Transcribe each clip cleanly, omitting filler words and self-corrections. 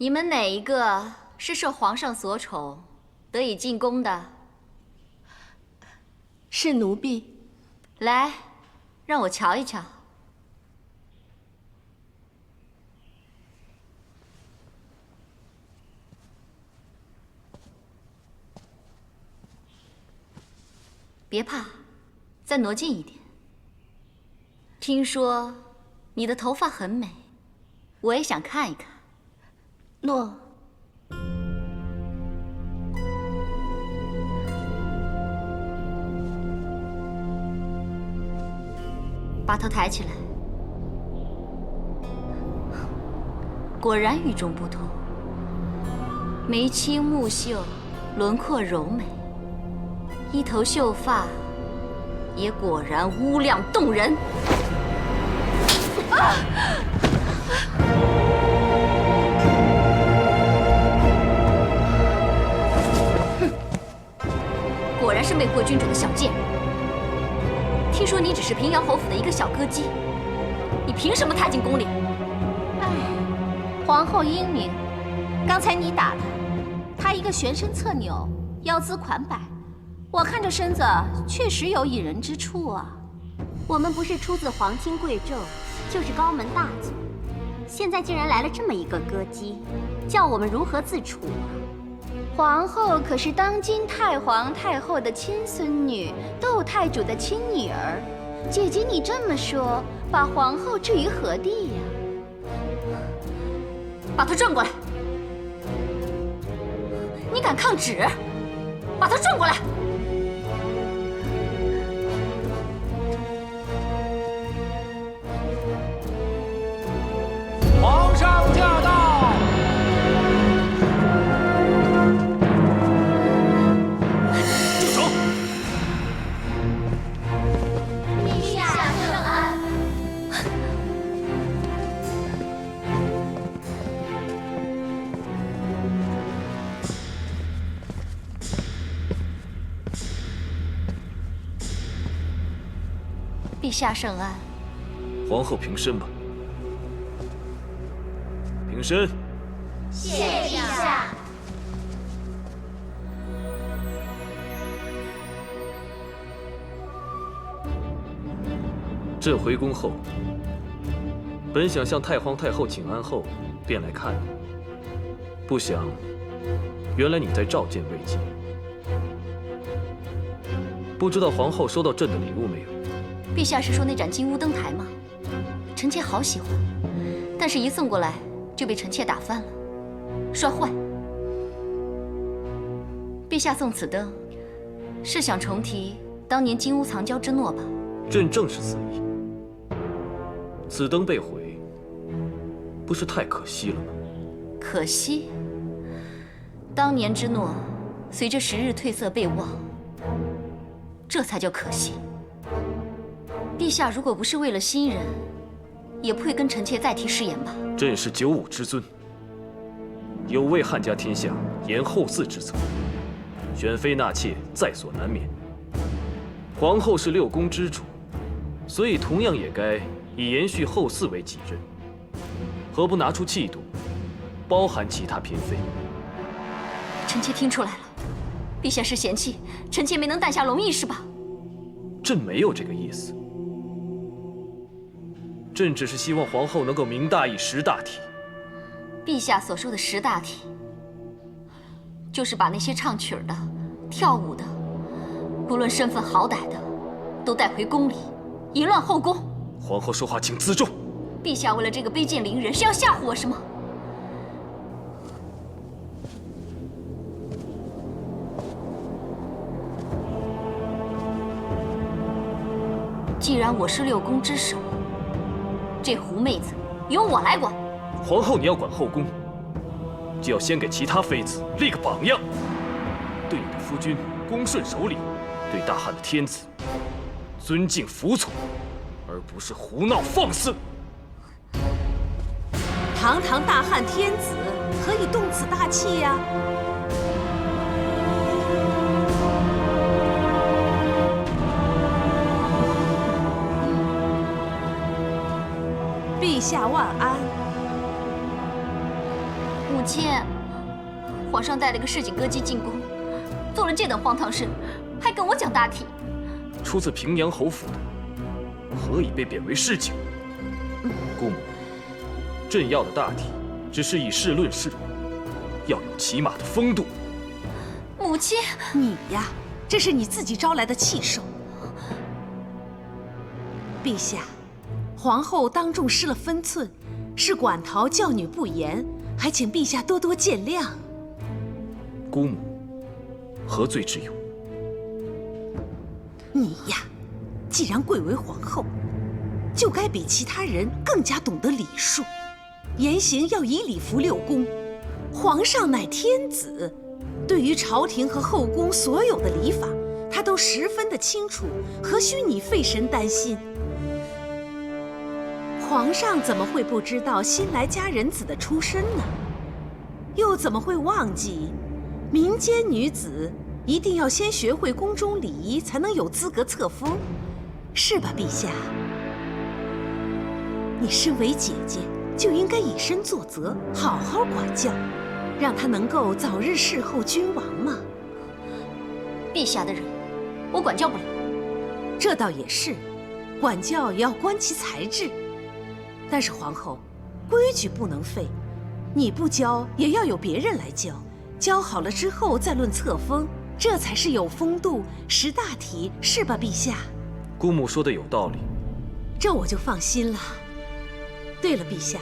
你们哪一个是受皇上所宠，得以进宫的？是奴婢。来，让我瞧一瞧。别怕，再挪近一点。听说你的头发很美，我也想看一看。诺。把头抬起来，果然与众不同。眉清目秀，轮廓柔美，一头秀发也果然乌亮动人。哼，果然是魅惑君主的小贱人。听说你只是平阳侯府的一个小歌姬，你凭什么踏进宫里？哎，皇后英明，刚才你打她一个旋身侧扭，腰姿款摆，我看这身子确实有引人之处啊。我们不是出自皇亲贵胄，就是高门大族，现在竟然来了这么一个歌姬，叫我们如何自处啊？皇后可是当今太皇太后的亲孙女，窦太主的亲女儿。姐姐你这么说，把皇后置于何地呀？把她转过来！你敢抗旨？把她转过来！皇上驾到！住手！陛下圣安。陛下圣安。皇后平身吧。平身。谢陛下。朕回宫后，本想向太皇太后请安后，便来看你。不想，原来你在召见未及。不知道皇后收到朕的礼物没有？陛下是说那盏金乌灯台吗？臣妾好喜欢，但是一送过来就被臣妾打翻了，摔坏。陛下送此灯，是想重提当年金屋藏娇之诺吧？朕正是此意。此灯被毁，不是太可惜了吗？可惜，当年之诺，随着时日褪色被忘，这才叫可惜。陛下如果不是为了新人，也不会跟臣妾再提誓言吧？朕是九五之尊，有为汉家天下延后嗣之责，选妃纳妾在所难免。皇后是六宫之主，所以同样也该以延续后嗣为己任，何不拿出气度，包含其他嫔妃？臣妾听出来了，陛下是嫌弃臣妾没能诞下龙裔是吧？朕没有这个意思，朕只是希望皇后能够明大义、识大体。陛下所说的识大体，就是把那些唱曲儿的、跳舞的，不论身份好歹的，都带回宫里，以乱后宫。皇后说话请自重。陛下为了这个卑贱凌人，是要吓唬我是吗？既然我是六宫之首，这狐妹子由我来管。皇后，你要管后宫，就要先给其他妃子立个榜样，对你的夫君恭顺守礼，对大汉的天子尊敬服从，而不是胡闹放肆。堂堂大汉天子，何以动此大气呀？陛下万安。5亲，皇上带了个市井歌姬进宫，做了这等荒唐事，还跟我讲大体。出自平阳侯府的，何以被贬为市井？姑母，朕要的大体，只是以事论事，要有起码的风度。母亲，你呀，这是你自己招来的气受。陛下，皇后当众失了分寸，是馆陶教女不严，还请陛下多多见谅。姑母，何罪之有？你呀，既然贵为皇后，就该比其他人更加懂得礼数，言行要以礼服六宫。皇上乃天子，对于朝廷和后宫所有的礼法，他都十分的清楚，何须你费神担心？皇上怎么会不知道新来佳人子的出身呢？又怎么会忘记，民间女子一定要先学会宫中礼仪，才能有资格册封，是吧，陛下？你身为姐姐，就应该以身作则，好好管教，让她能够早日侍候君王嘛。陛下的人，我管教不了。这倒也是，管教也要观其才智。但是皇后，规矩不能废，你不教也要有别人来教，教好了之后再论册封，这才是有风度、识大体，是吧，陛下？姑母说的有道理，这我就放心了。对了，陛下，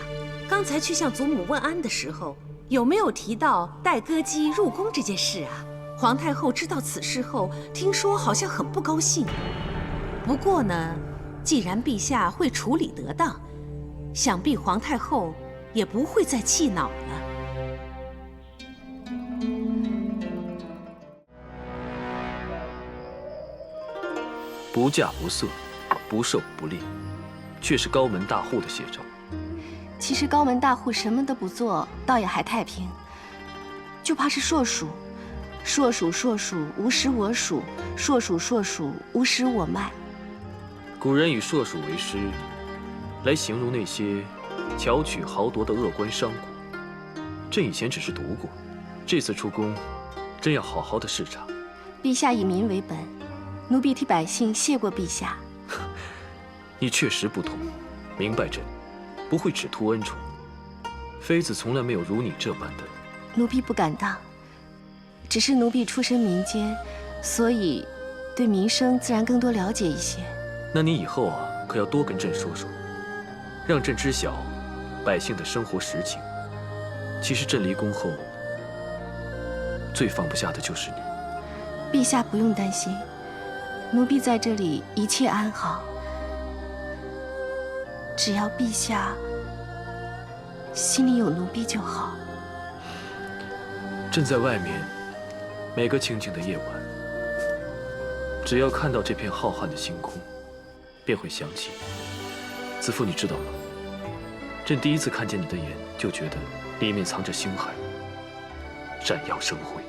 刚才去向祖母问安的时候，有没有提到带歌姬入宫这件事啊？皇太后知道此事后，听说好像很不高兴。不过呢，既然陛下会处理得当，想必皇太后也不会再气恼了。不嫁不色，不受不猎，却是高门大户的写照。其实高门大户什么都不做，倒也还太平，就怕是硕鼠。硕鼠硕鼠，无食我黍；硕鼠硕鼠，无食我麦。古人以硕鼠为诗，来形容那些巧取豪夺的恶官商贾。朕以前只是读过，这次出宫，真要好好的视察。陛下以民为本，奴婢替百姓谢过陛下。你确实不同，明白朕，不会只图恩宠。妃子从来没有如你这般的。奴婢不敢当，只是奴婢出身民间，所以对民生自然更多了解一些。那你以后啊，可要多跟朕说说，让朕知晓百姓的生活实情。其实朕离宫后，最放不下的就是你。陛下不用担心，奴婢在这里一切安好。只要陛下心里有奴婢就好。朕在外面，每个清静的夜晚，只要看到这片浩瀚的星空，便会想起子父，你知道吗？朕第一次看见你的眼，就觉得里面藏着星海，闪耀生辉。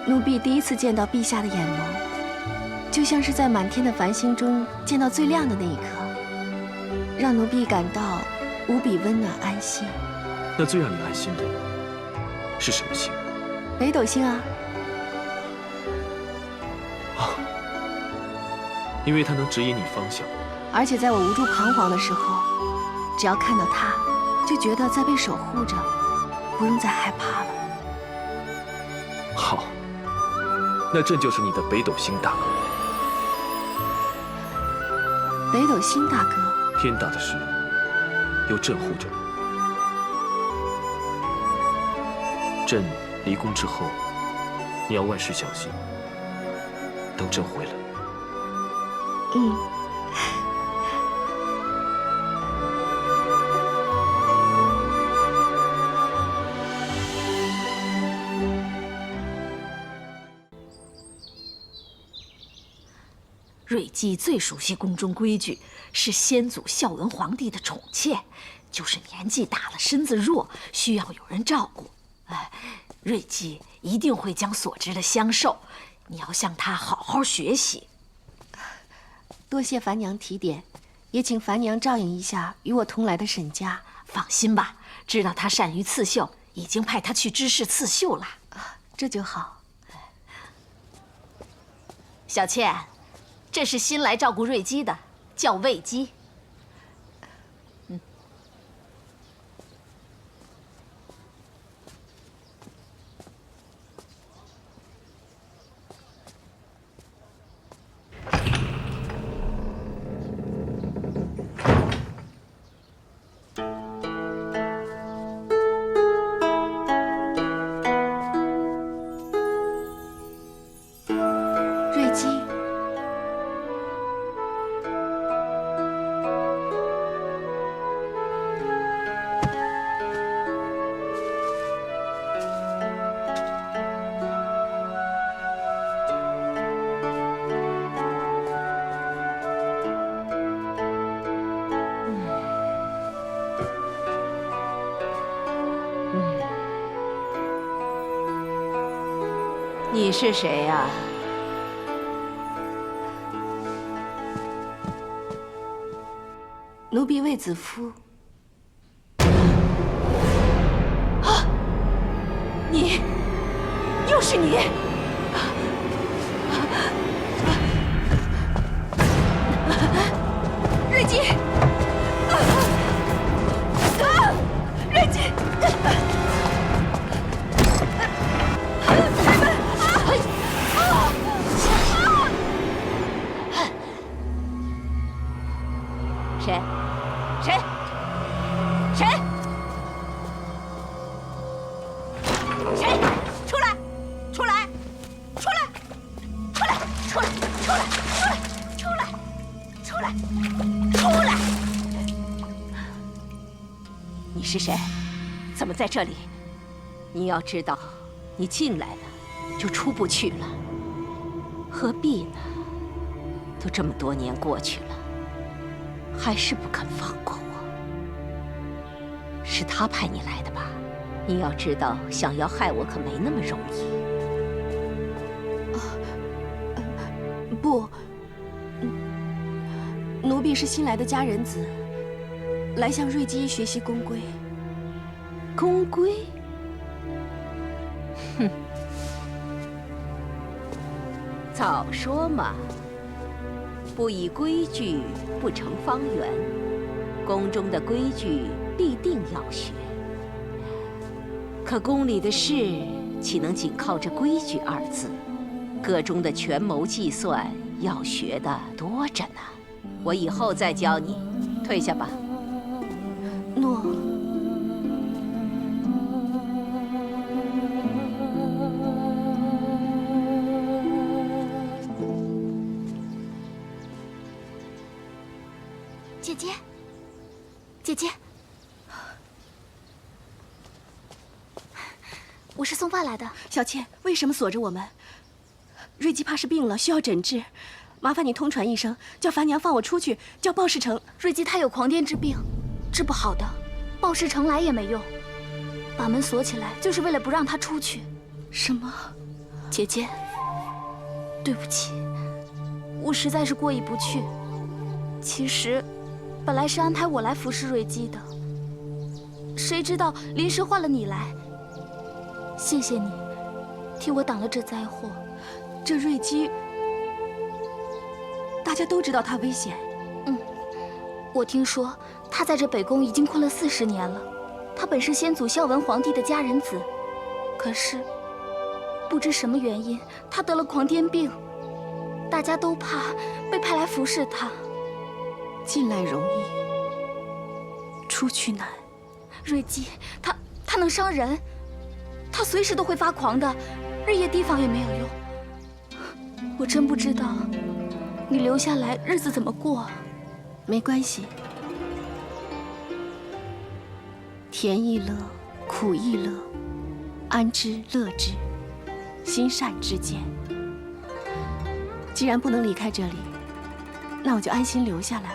奴婢第一次见到陛下的眼眸，就像是在满天的繁星中见到最亮的那一刻，让奴婢感到无比温暖安心。那最让你安心的是什么星？北斗星啊！因为它能指引你方向。而且在我无助彷徨的时候，只要看到它，就觉得在被守护着，不用再害怕了。好，那朕就是你的北斗星大哥。北斗星大哥，天大的事，有朕护着你。朕离宫之后，你要万事小心。等朕回来。嗯。瑞姬最熟悉宫中规矩，是先祖孝文皇帝的宠妾，就是年纪大了，身子弱，需要有人照顾。瑞姬一定会将所知的相授，你要向她好好学习。多谢樊娘提点，也请樊娘照应一下与我同来的沈家。放心吧，知道他善于刺绣，已经派他去知识刺绣了。这就好。小倩，这是新来照顾瑞姬的，叫魏姬。瑞姬，你是谁呀？奴婢卫子夫。你，又是你！瑞姬，瑞姬！谁？谁？谁？谁？出来！出来！出来！出来！出来！出来！出来！出来！出来！你是谁？怎么在这里？你要知道，你进来了，就出不去了。何必呢？都这么多年过去了，还是不肯放过我。是他派你来的吧？你要知道，想要害我可没那么容易。不，奴婢是新来的佳人子，来向瑞姬学习宫规。宫规？哼！早说嘛！不以规矩，不成方圆。宫中的规矩必定要学，可宫里的事岂能仅靠这规矩二字？个中的权谋计算要学的多着呢。我以后再教你，退下吧。诺。姐姐，姐姐，我是送饭来的。小倩，为什么锁着我们？瑞姬怕是病了，需要诊治。麻烦你通传一声，叫樊娘放我出去，叫鲍世成。瑞姬她有狂癫之病，治不好的，鲍世成来也没用。把门锁起来，就是为了不让她出去。什么？姐姐，对不起，我实在是过意不去。其实，本来是安排我来服侍瑞姬的，谁知道临时换了你来。谢谢你，替我挡了这灾祸。这瑞姬，大家都知道她危险。我听说她在这北宫已经困了40年了。她本是先祖孝文皇帝的佳人子，可是不知什么原因，她得了狂癫病。大家都怕被派来服侍她。进来容易，出去难。瑞姬，她能伤人，她随时都会发狂的，日夜提防也没有用。我真不知道你留下来日子怎么过。没关系，甜亦乐，苦亦乐，安之乐之，心善之见。既然不能离开这里，那我就安心留下来。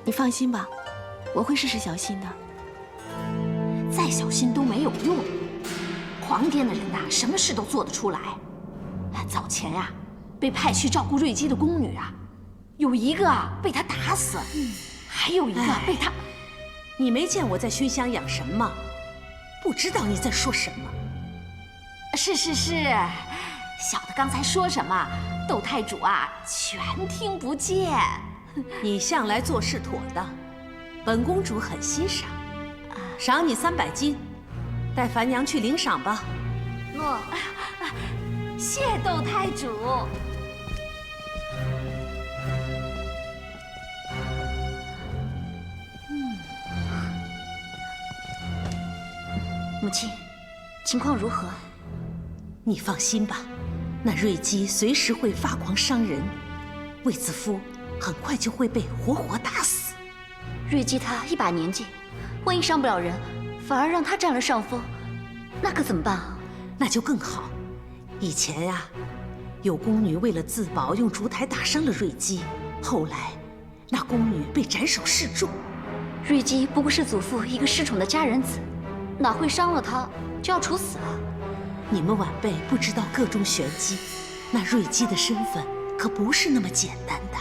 你放心吧，我会事事小心的。再小心都没有用，狂癫的人呐，什么事都做得出来。早前呀，被派去照顾瑞姬的宫女啊，有一个被他打死，还有一个被他……你没见我在熏香养神吗？不知道你在说什么。是，小的刚才说什么，窦太主啊，全听不见。你向来做事妥当，本公主很欣赏，赏你300金，带樊娘去领赏吧。诺，谢窦太主。母亲，情况如何？你放心吧，那瑞姬随时会发狂伤人，卫子夫很快就会被活活打死。瑞姬她一把年纪，万一伤不了人，反而让她占了上风，那可怎么办啊？那就更好。以前呀，有宫女为了自保，用烛台打伤了瑞姬，后来那宫女被斩首示众。瑞姬不过是祖父一个失宠的佳人子，哪会伤了她就要处死啊？你们晚辈不知道个中玄机，那瑞姬的身份可不是那么简单的。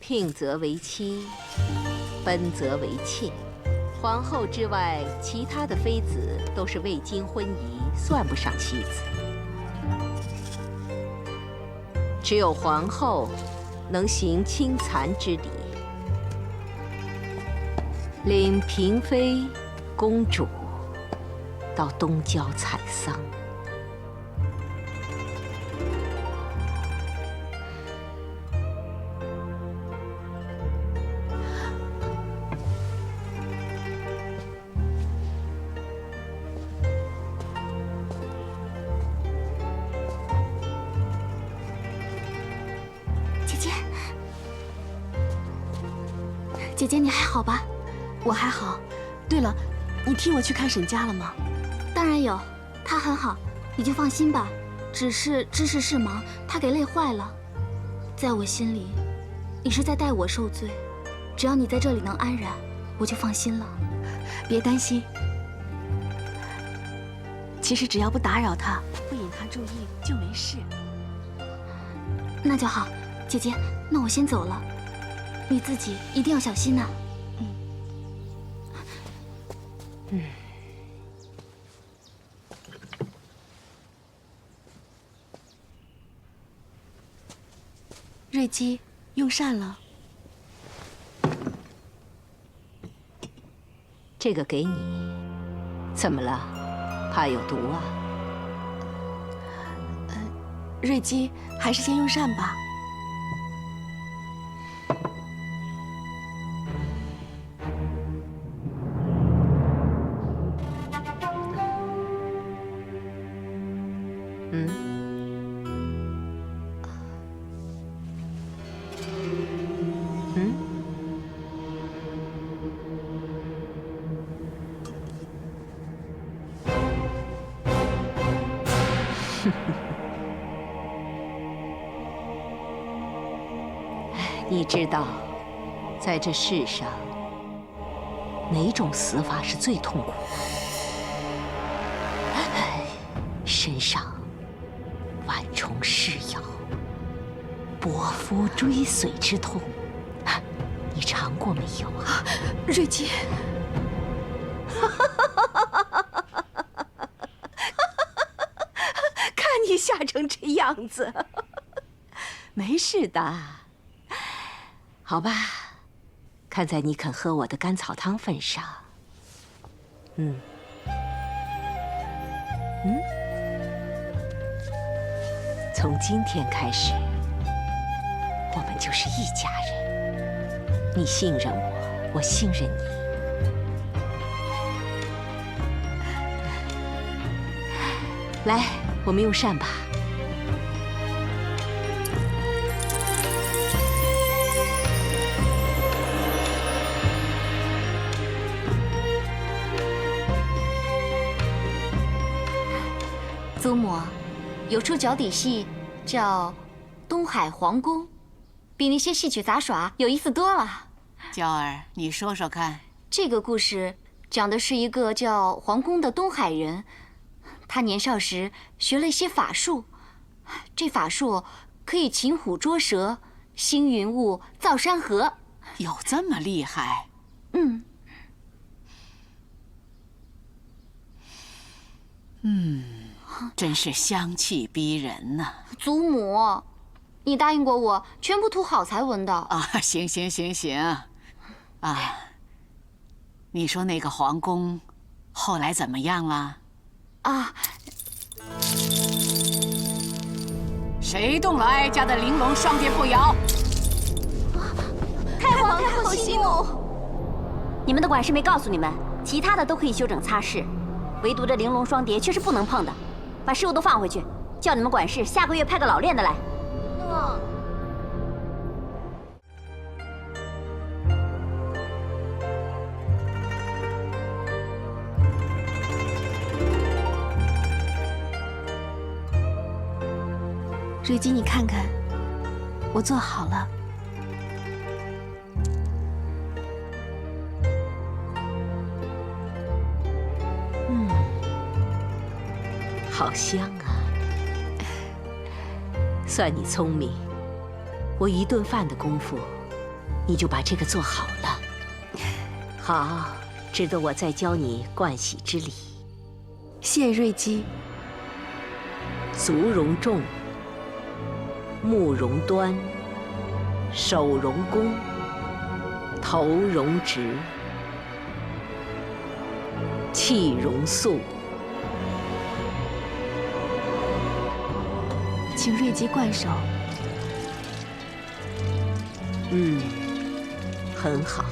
聘则为妻，奔则为妾。皇后之外，其他的妃子都是未经婚仪，算不上妻子。只有皇后能行亲残之礼，领嫔妃、公主到东郊采桑。姐姐，你还好吧？我还好。对了，你替我去看沈家了吗？当然有，他很好，你就放心吧。只是知事事忙，他给累坏了。在我心里，你是在代我受罪。只要你在这里能安然，我就放心了。别担心，其实只要不打扰他，不引他注意就没事。那就好，姐姐，那我先走了。你自己一定要小心呐。瑞姬用膳了。这个给你，怎么了？怕有毒啊？瑞姬还是先用膳吧。你知道，在这世上，哪种死法是最痛苦的？身上万虫噬咬、搏夫追随之痛，你尝过没有啊？瑞姬，看你吓成这样子，没事的。好吧，看在你肯喝我的甘草汤份上，从今天开始，我们就是一家人。你信任我，我信任你。来，我们用膳吧。祖母，有出脚底戏叫《东海皇宫》，比那些戏曲杂耍有意思多了。娇儿，你说说看。这个故事讲的是一个叫皇宫的东海人，他年少时学了一些法术，这法术可以擒虎捉蛇、兴云雾、造山河。有这么厉害？真是香气逼人呐！祖母，你答应过我，全部图好才闻的。啊，行，啊，你说那个皇宫后来怎么样了？啊，谁动了哀家的玲珑双蝶不摇？太皇太后息怒！你们的管事没告诉你们，其他的都可以修整擦拭，唯独这玲珑双蝶却是不能碰的。把事物都放回去，叫你们管事下个月派个老练的来。瑞姬，你看看，我做好了。好香啊！算你聪明，我一顿饭的功夫，你就把这个做好了。好，值得我再教你盥洗之礼。谢瑞姬。足容重，目容端，手容弓，头容直，气容肃。请瑞姬灌手。很好。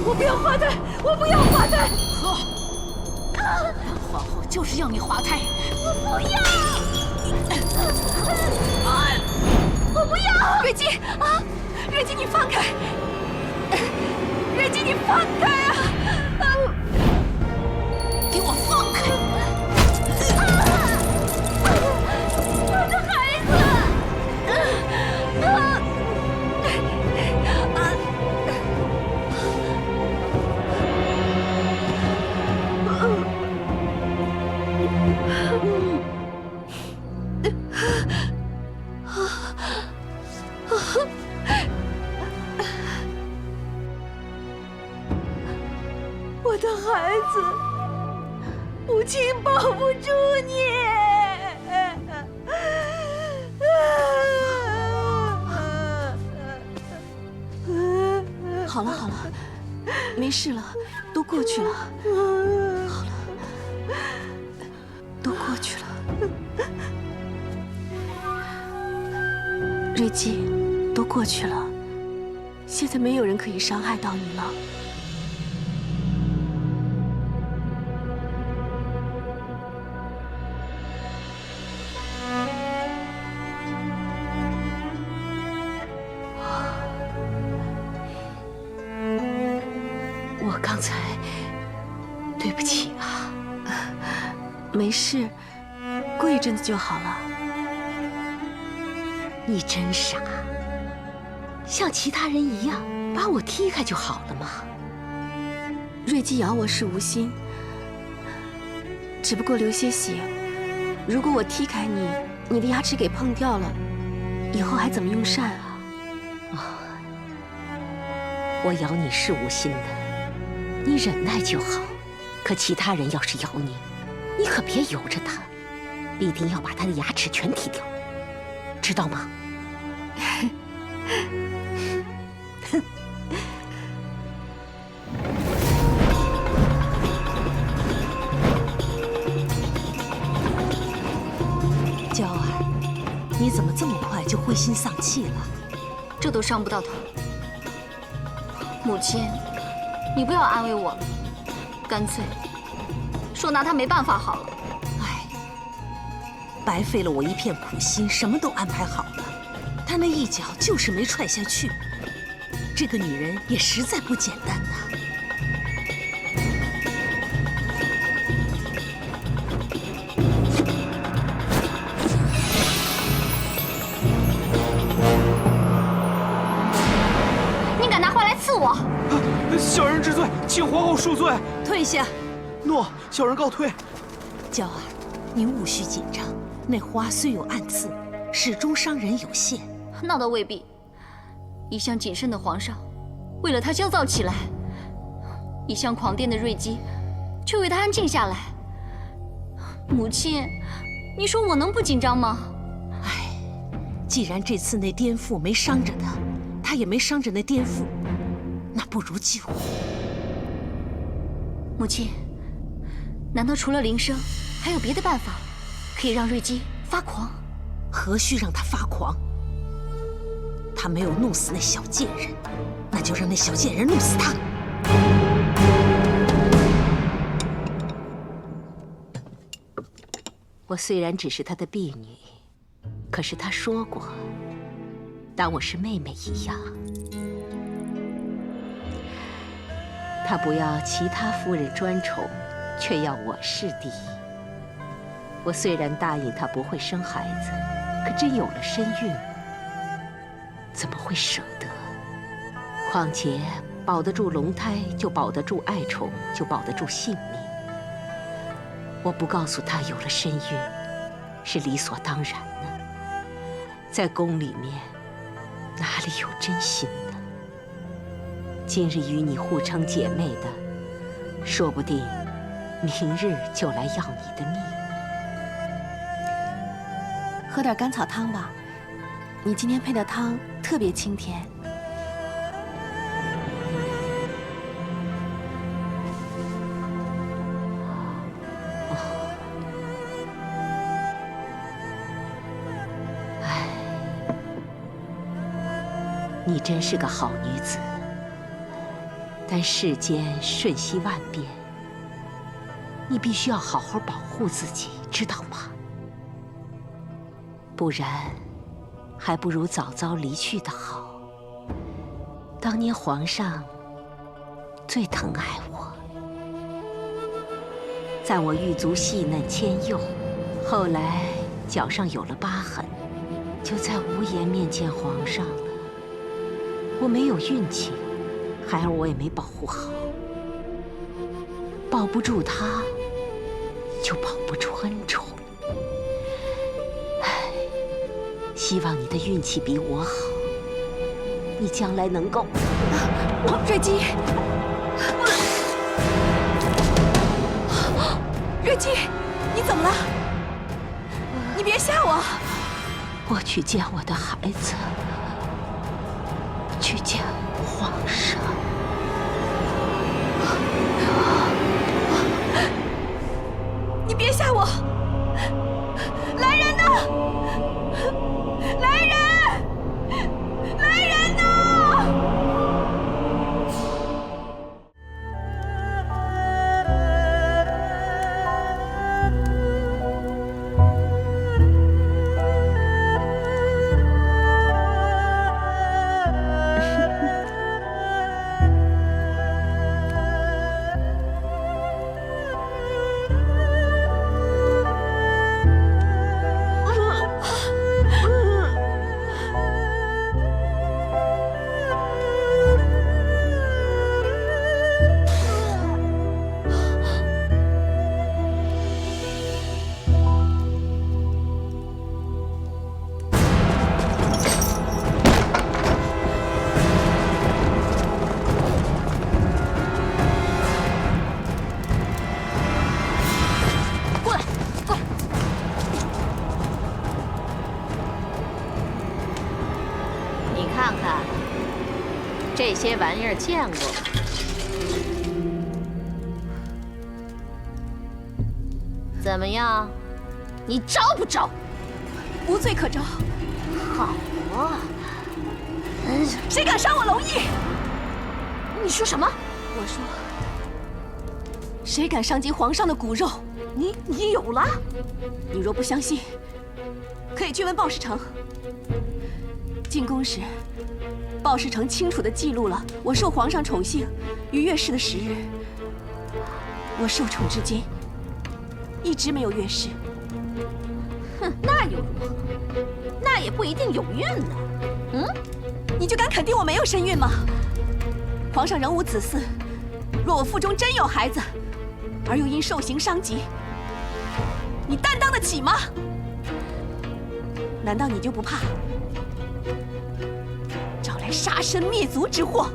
我不要华胎，我不要华胎。皇后就是要你滑胎。我不要！瑞姬啊，瑞姬你放开！瑞姬你放开啊！给我放开！我的孩我的孩子，母亲保不住你。好了好了，没事了，都过去了。好了，都过去了。瑞姬，都过去了，现在没有人可以伤害到你了。我刚才对不起啊。没事，过一阵子就好了。你真傻，像其他人一样把我踢开就好了嘛。瑞姬咬我是无心，只不过流些血。如果我踢开你，你的牙齿给碰掉了，以后还怎么用膳啊？我咬你是无心的，你忍耐就好。可其他人要是咬你，你可别由着他，必定要把他的牙齿全踢掉，知道吗？娇儿，你怎么这么快就灰心丧气了？这都伤不到头。母亲，你不要安慰我了，干脆说拿他没办法好了。哎，白费了我一片苦心，什么都安排好了，他那一脚就是没踹下去。这个女人也实在不简单呐。我！小人知罪，请皇后恕罪。退下。诺，小人告退。娇儿，你勿需紧张。那花虽有暗刺，始终伤人有限。那倒未必。一向谨慎的皇上，为了他焦躁起来；一向狂癫的瑞姬，却为他安静下来。母亲，你说我能不紧张吗？唉，既然这次那颠覆没伤着他，他也没伤着那颠覆，那不如救。母亲，难道除了铃声，还有别的办法，可以让瑞姬发狂？何须让他发狂？他没有弄死那小贱人，那就让那小贱人弄死他。我虽然只是他的婢女，可是他说过，当我是妹妹一样。他不要其他夫人专宠，却要我侍弟。我虽然答应他不会生孩子，可真有了身孕，怎么会舍得？况且保得住龙胎，就保得住爱宠，就保得住性命。我不告诉他有了身孕，是理所当然的。在宫里面，哪里有真心呢？今日与你互称姐妹的，说不定明日就来要你的命。喝点甘草汤吧，你今天配的汤特别清甜。你真是个好女子，但世间瞬息万变，你必须要好好保护自己，知道吗？不然，还不如早早离去的好。当年皇上最疼爱我，在我玉足细嫩纤幼，后来脚上有了疤痕，就再无颜面见皇上了。我没有运气，孩儿我也没保护好，保不住他，就保不住恩宠。唉，希望你的运气比我好，你将来能够……瑞姬，瑞姬，你怎么了？你别吓我！我去见我的孩子。去见皇上。你别吓我！来人呐！来人！来人呐！看看，这些玩意儿见过吗？怎么样，你招不招？无罪可招。好啊！谁敢伤我龙翼？你说什么？我说，谁敢伤及皇上的骨肉？你有了？你若不相信，可以去问鲍世成。进宫时，鲍世成清楚地记录了我受皇上宠幸与月事的时日。我受宠至今，一直没有月事。哼，那又如何？那也不一定有孕呢。你就敢肯定我没有身孕吗？皇上仍无子嗣，若我腹中真有孩子，而又因受刑伤疾，你担当得起吗？难道你就不怕招来杀身灭族之祸？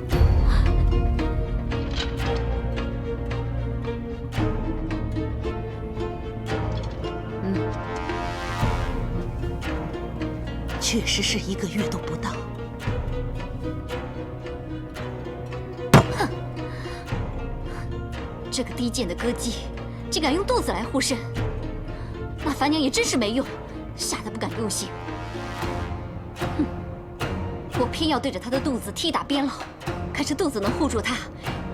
确实是1个月都不到。哼，这个低贱的歌姬，竟敢用肚子来护身，那樊娘也真是没用，吓得不敢用刑。哼，我偏要对着她的肚子踢打鞭烙，看是肚子能护住她，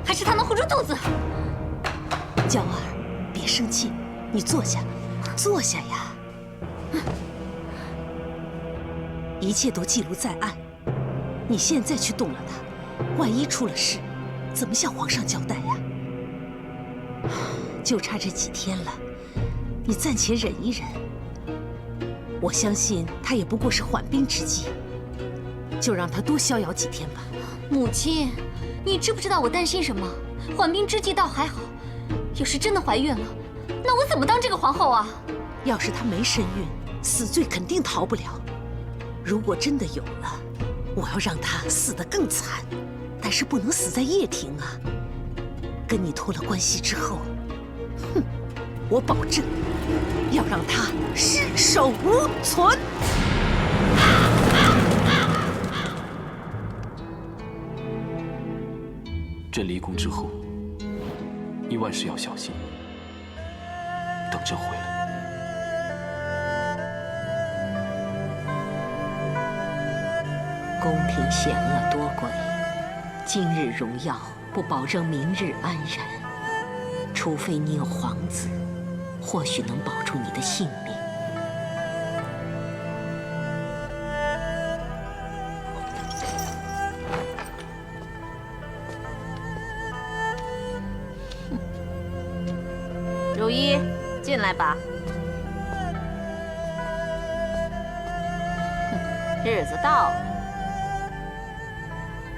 还是她能护住肚子。娇儿，别生气，你坐下，坐下呀。一切都记录在案，你现在去动了他，万一出了事，怎么向皇上交代呀？就差这几天了，你暂且忍一忍。我相信他也不过是缓兵之计，就让他多逍遥几天吧。母亲，你知不知道我担心什么？缓兵之计倒还好，要是真的怀孕了，那我怎么当这个皇后啊？要是她没身孕，死罪肯定逃不了。如果真的有了，我要让她死得更惨，但是不能死在掖庭啊！跟你脱了关系之后，哼，我保证要让她尸首无存。朕离宫之后，你万事要小心。等朕回来。宫廷险恶多诡，今日荣耀不保证明日安然。除非你有皇子，或许能保住你的性命。如一，进来吧。日子到了。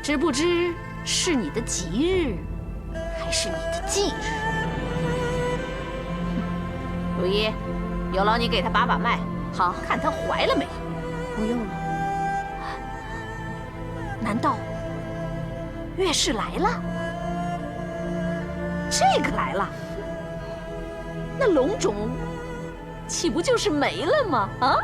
只不知是你的吉日，还是你的忌日？如一，有劳你给她把把脉，好看她怀了没有。不用了。难道月事来了？这个来了，那龙种岂不就是没了吗？啊？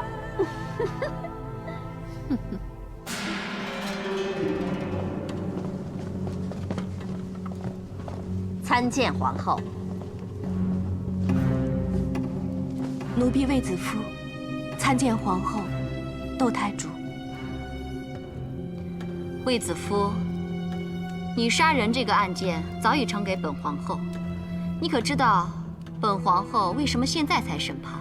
参见皇后。奴婢卫子夫参见皇后、窦太主。卫子夫，你杀人这个案件早已呈给本皇后，你可知道本皇后为什么现在才审判？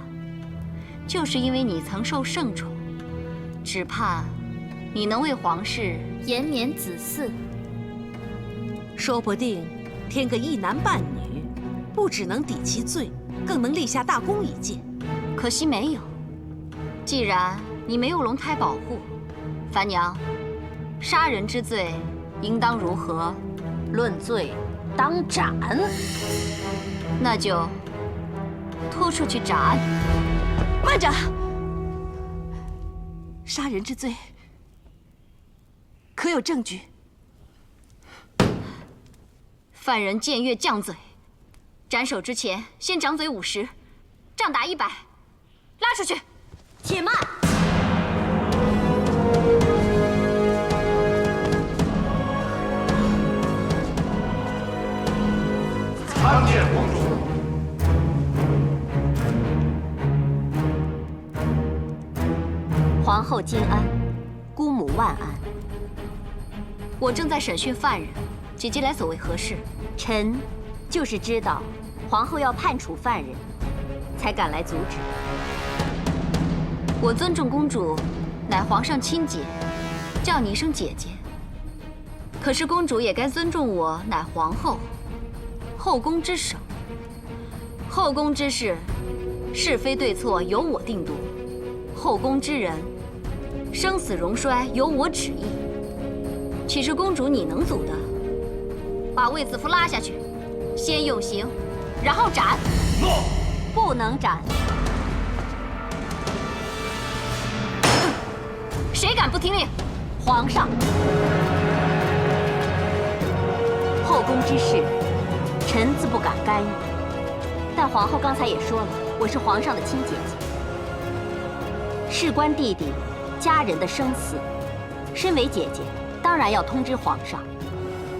就是因为你曾受圣宠，只盼你能为皇室延年子嗣。说不定添个一男半女，不只能抵其罪，更能立下大功一件。可惜没有。既然你没有龙胎保护，樊娘，杀人之罪应当如何？论罪当斩。那就拖出去斩。慢着，杀人之罪可有证据？犯人僭越犟嘴，斩首之前先掌嘴50，杖打100，拉出去。且慢！参见皇主。皇后金安，姑母万安。我正在审讯犯人，姐姐来所为何事？臣就是知道皇后要判处犯人，才赶来阻止。我尊重公主，乃皇上亲姐，叫你一声姐姐。可是公主也该尊重我，乃皇后，后宫之首。后宫之事，是非对错由我定夺；后宫之人，生死荣衰由我旨意。岂是公主你能阻的？把卫子夫拉下去，先用刑，然后斩。诺。不能斩。谁敢不听令？皇上，后宫之事，臣自不敢干预。但皇后刚才也说了，我是皇上的亲姐姐，事关弟弟家人的生死，身为姐姐，当然要通知皇上。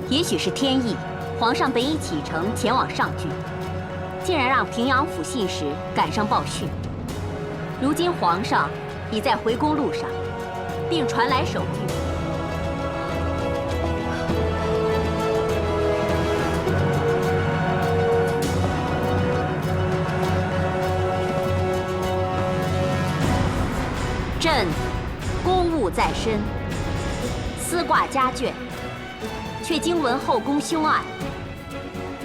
也许是天意，皇上本已启程前往上郡，竟然让平阳府信使赶上报讯。如今皇上已在回宫路上，并传来手谕。朕公务在身，司挂家眷，却经闻后宫凶案，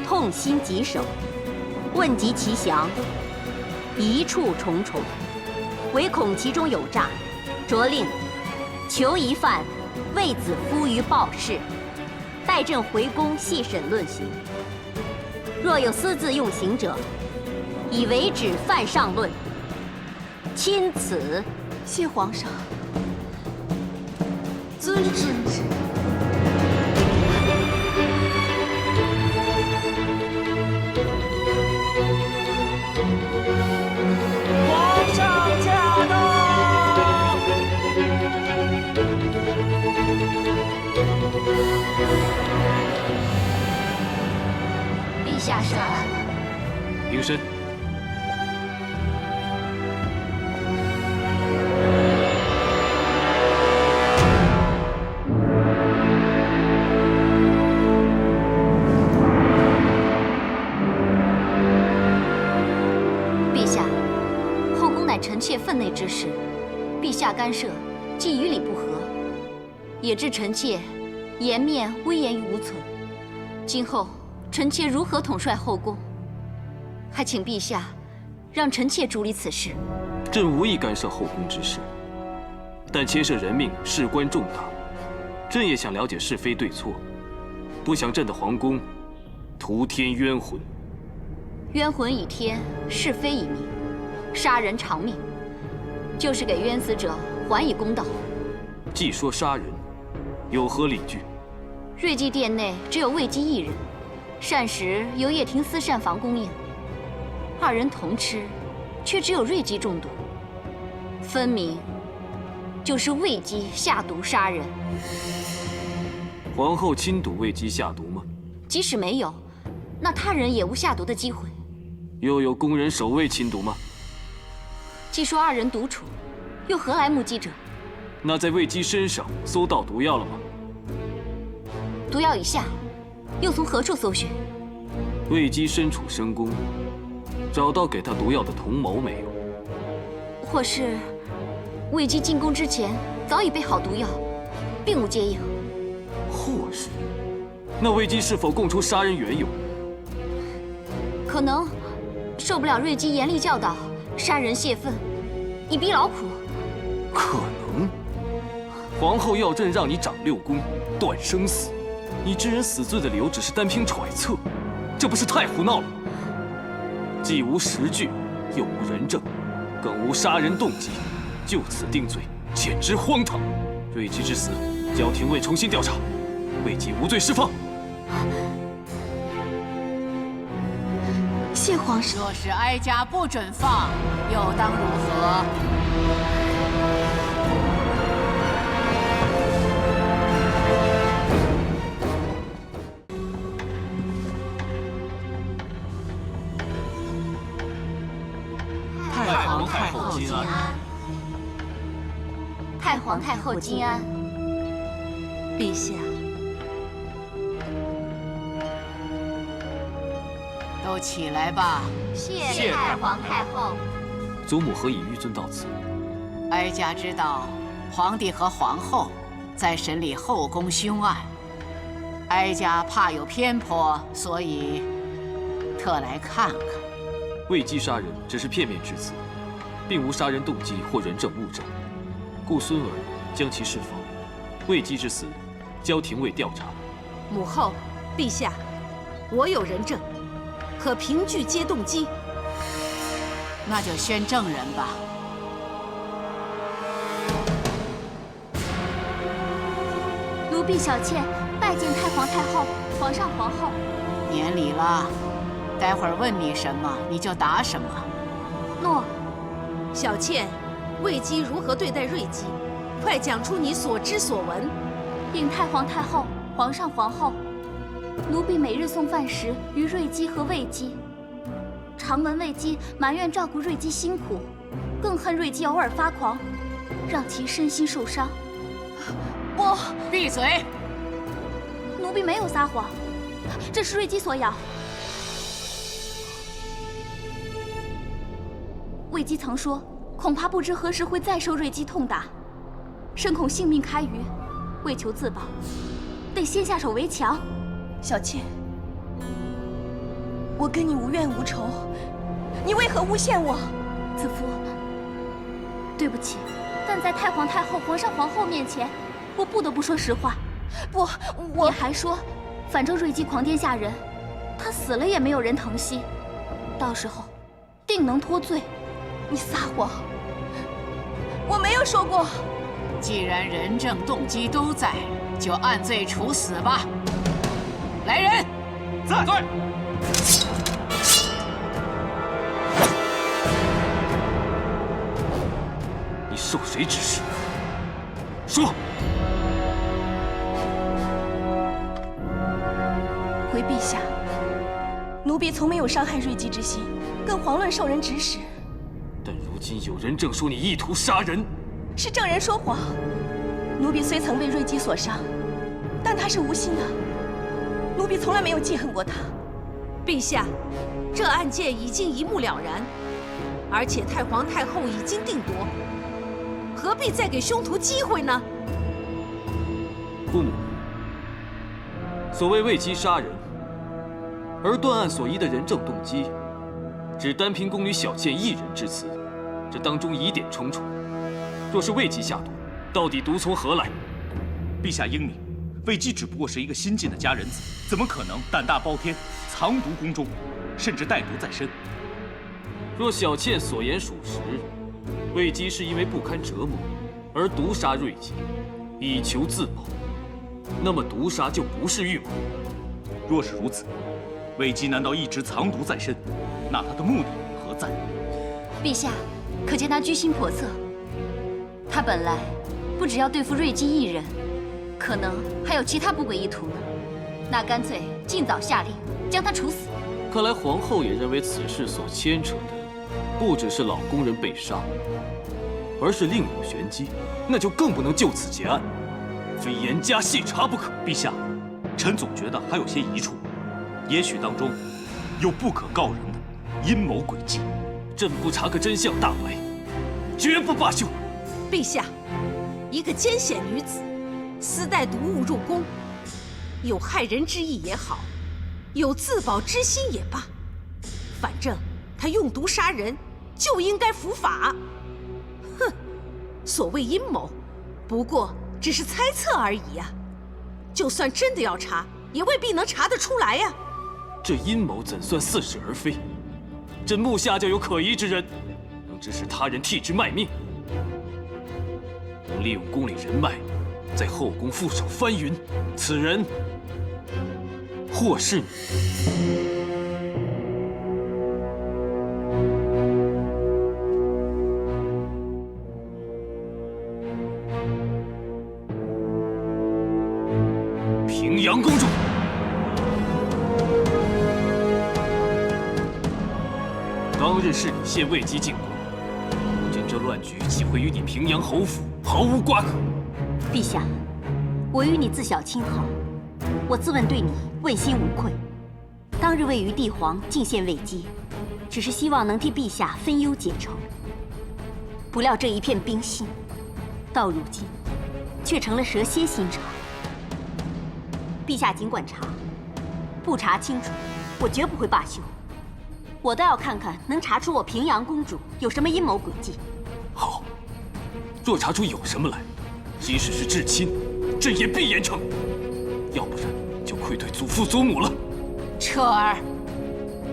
痛心疾首，问及其详，疑处重重，唯恐其中有诈，着令囚疑犯卫子夫于报室，待朕回宫细审论刑。若有私自用刑者，以为止犯上论。钦此。谢皇上。遵旨。皇上驾到！陛下圣安。平身。臣妾分内之事，陛下干涉，既与理不合，也致臣妾颜面威严于无存。今后臣妾如何统帅后宫？还请陛下让臣妾主理此事。朕无意干涉后宫之事，但牵涉人命，事关重大，朕也想了解是非对错，不想朕的皇宫徒添冤魂。冤魂已添，是非已明。杀人偿命，就是给冤死者还以公道。既说杀人，有何理据？瑞姬殿内只有卫姬一人，膳食由掖庭司膳房供应，二人同吃，却只有瑞姬中毒，分明就是卫姬下毒杀人。皇后亲睹卫姬下毒吗？即使没有，那他人也无下毒的机会。又有宫人守卫亲毒吗？既说二人独处，又何来目击者？那在卫姬身上搜到毒药了吗？毒药已下，又从何处搜寻？卫姬身处深宫，找到给她毒药的铜矛没有？或是卫姬进宫之前早已备好毒药，并无接应？或是，那卫姬是否供出杀人缘由？可能受不了瑞姬严厉教导。杀人泄愤，以逼劳苦。可能。皇后要朕让你掌6宫，断生死，你致人死罪的理由只是单凭揣测，这不是太胡闹了？既无实据，又无人证，更无杀人动机，就此定罪，简直荒唐。瑞姬之死，交廷尉重新调查，卫姬无罪释放。谢皇上。若是哀家不准放，又当如何？太皇太后金安。太皇太后金安。陛下。都起来吧！谢太皇太后。祖母何以纡尊到此？哀家知道，皇帝和皇后在审理后宫凶案，哀家怕有偏颇，所以特来看看。卫姬杀人只是片面之词，并无杀人动机或人证物证，故孙儿将其释放。卫姬之死，交廷尉调查。母后，陛下，我有人证，可凭据皆动机。那就宣证人吧。奴婢小妾拜见太皇太后、皇上皇后。免礼了，待会儿问你什么你就答什么。诺。小妾，魏姬如何对待瑞姬？快讲出你所知所闻。禀太皇太后、皇上皇后，奴婢每日送饭食于瑞姬和魏姬，常闻魏姬埋怨照顾瑞姬辛苦，更恨瑞姬偶尔发狂，让其身心受伤。我闭嘴！奴婢没有撒谎，这是瑞姬所养。魏姬曾说，恐怕不知何时会再受瑞姬痛打，深恐性命堪虞，为求自保，得先下手为强。小妾，我跟你无怨无仇，你为何诬陷我？子夫，对不起，但在太皇太后、皇上皇后面前，我不得不说实话。不，你还说，反正瑞姬狂癫吓人，她死了也没有人疼惜，到时候定能脱罪。你撒谎，我没有说过。既然人证动机都在，就按罪处死吧。来人，在。你受谁指使？说。回陛下，奴婢从没有伤害瑞姬之心，更遑论受人指使。但如今有人证说你意图杀人，是证人说谎。奴婢虽曾被瑞姬所伤，但她是无心的。奴婢从来没有记恨过她。陛下，这案件已经一目了然，而且太皇太后已经定夺，何必再给凶徒机会呢？姑母，所谓为姬杀人，而断案所依的人证动机，只单凭宫女小倩一人之词，这当中疑点重重。若是为姬下毒，到底毒从何来？陛下英明，魏姬只不过是一个新晋的佳人子，怎么可能胆大包天，藏毒宫中，甚至带毒在身？若小倩所言属实，魏姬是因为不堪折磨而毒杀瑞姬，以求自保，那么毒杀就不是预谋。若是如此，魏姬难道一直藏毒在身？那她的目的何在？陛下，可见他居心叵测。他本来不只要对付瑞姬一人，可能还有其他不轨意图呢。那干脆尽早下令将他处死。看来皇后也认为此事所牵扯的不只是老宫人被杀，而是另有玄机，那就更不能就此结案，非严加细查不可。陛下，臣总觉得还有些疑处，也许当中有不可告人的阴谋诡计。朕不查个真相大白，绝不罢休。陛下，一个奸险女子私带毒物入宫，有害人之意也好，有自保之心也罢，反正她用毒杀人就应该伏法。哼，所谓阴谋，不过只是猜测而已呀。就算真的要查，也未必能查得出来呀。这阴谋怎算似是而非？朕目下就有可疑之人，能指使他人替之卖命，能利用宫里人脉，在后宫覆手翻云。此人，或是你。平阳公主。当日是你献魏姬进宫，如今这乱局岂会与你平阳侯府毫无瓜葛？陛下，我与你自小亲好，我自问对你问心无愧。当日位于帝皇进献魏姬，只是希望能替陛下分忧解愁。不料这一片冰心，到如今却成了蛇蝎心肠。陛下尽管查，不查清楚，我绝不会罢休。我倒要看看能查出我平阳公主有什么阴谋诡计。好，若查出有什么来，即使是至亲，朕也必严惩。要不然，就愧对祖父祖母了。彻儿，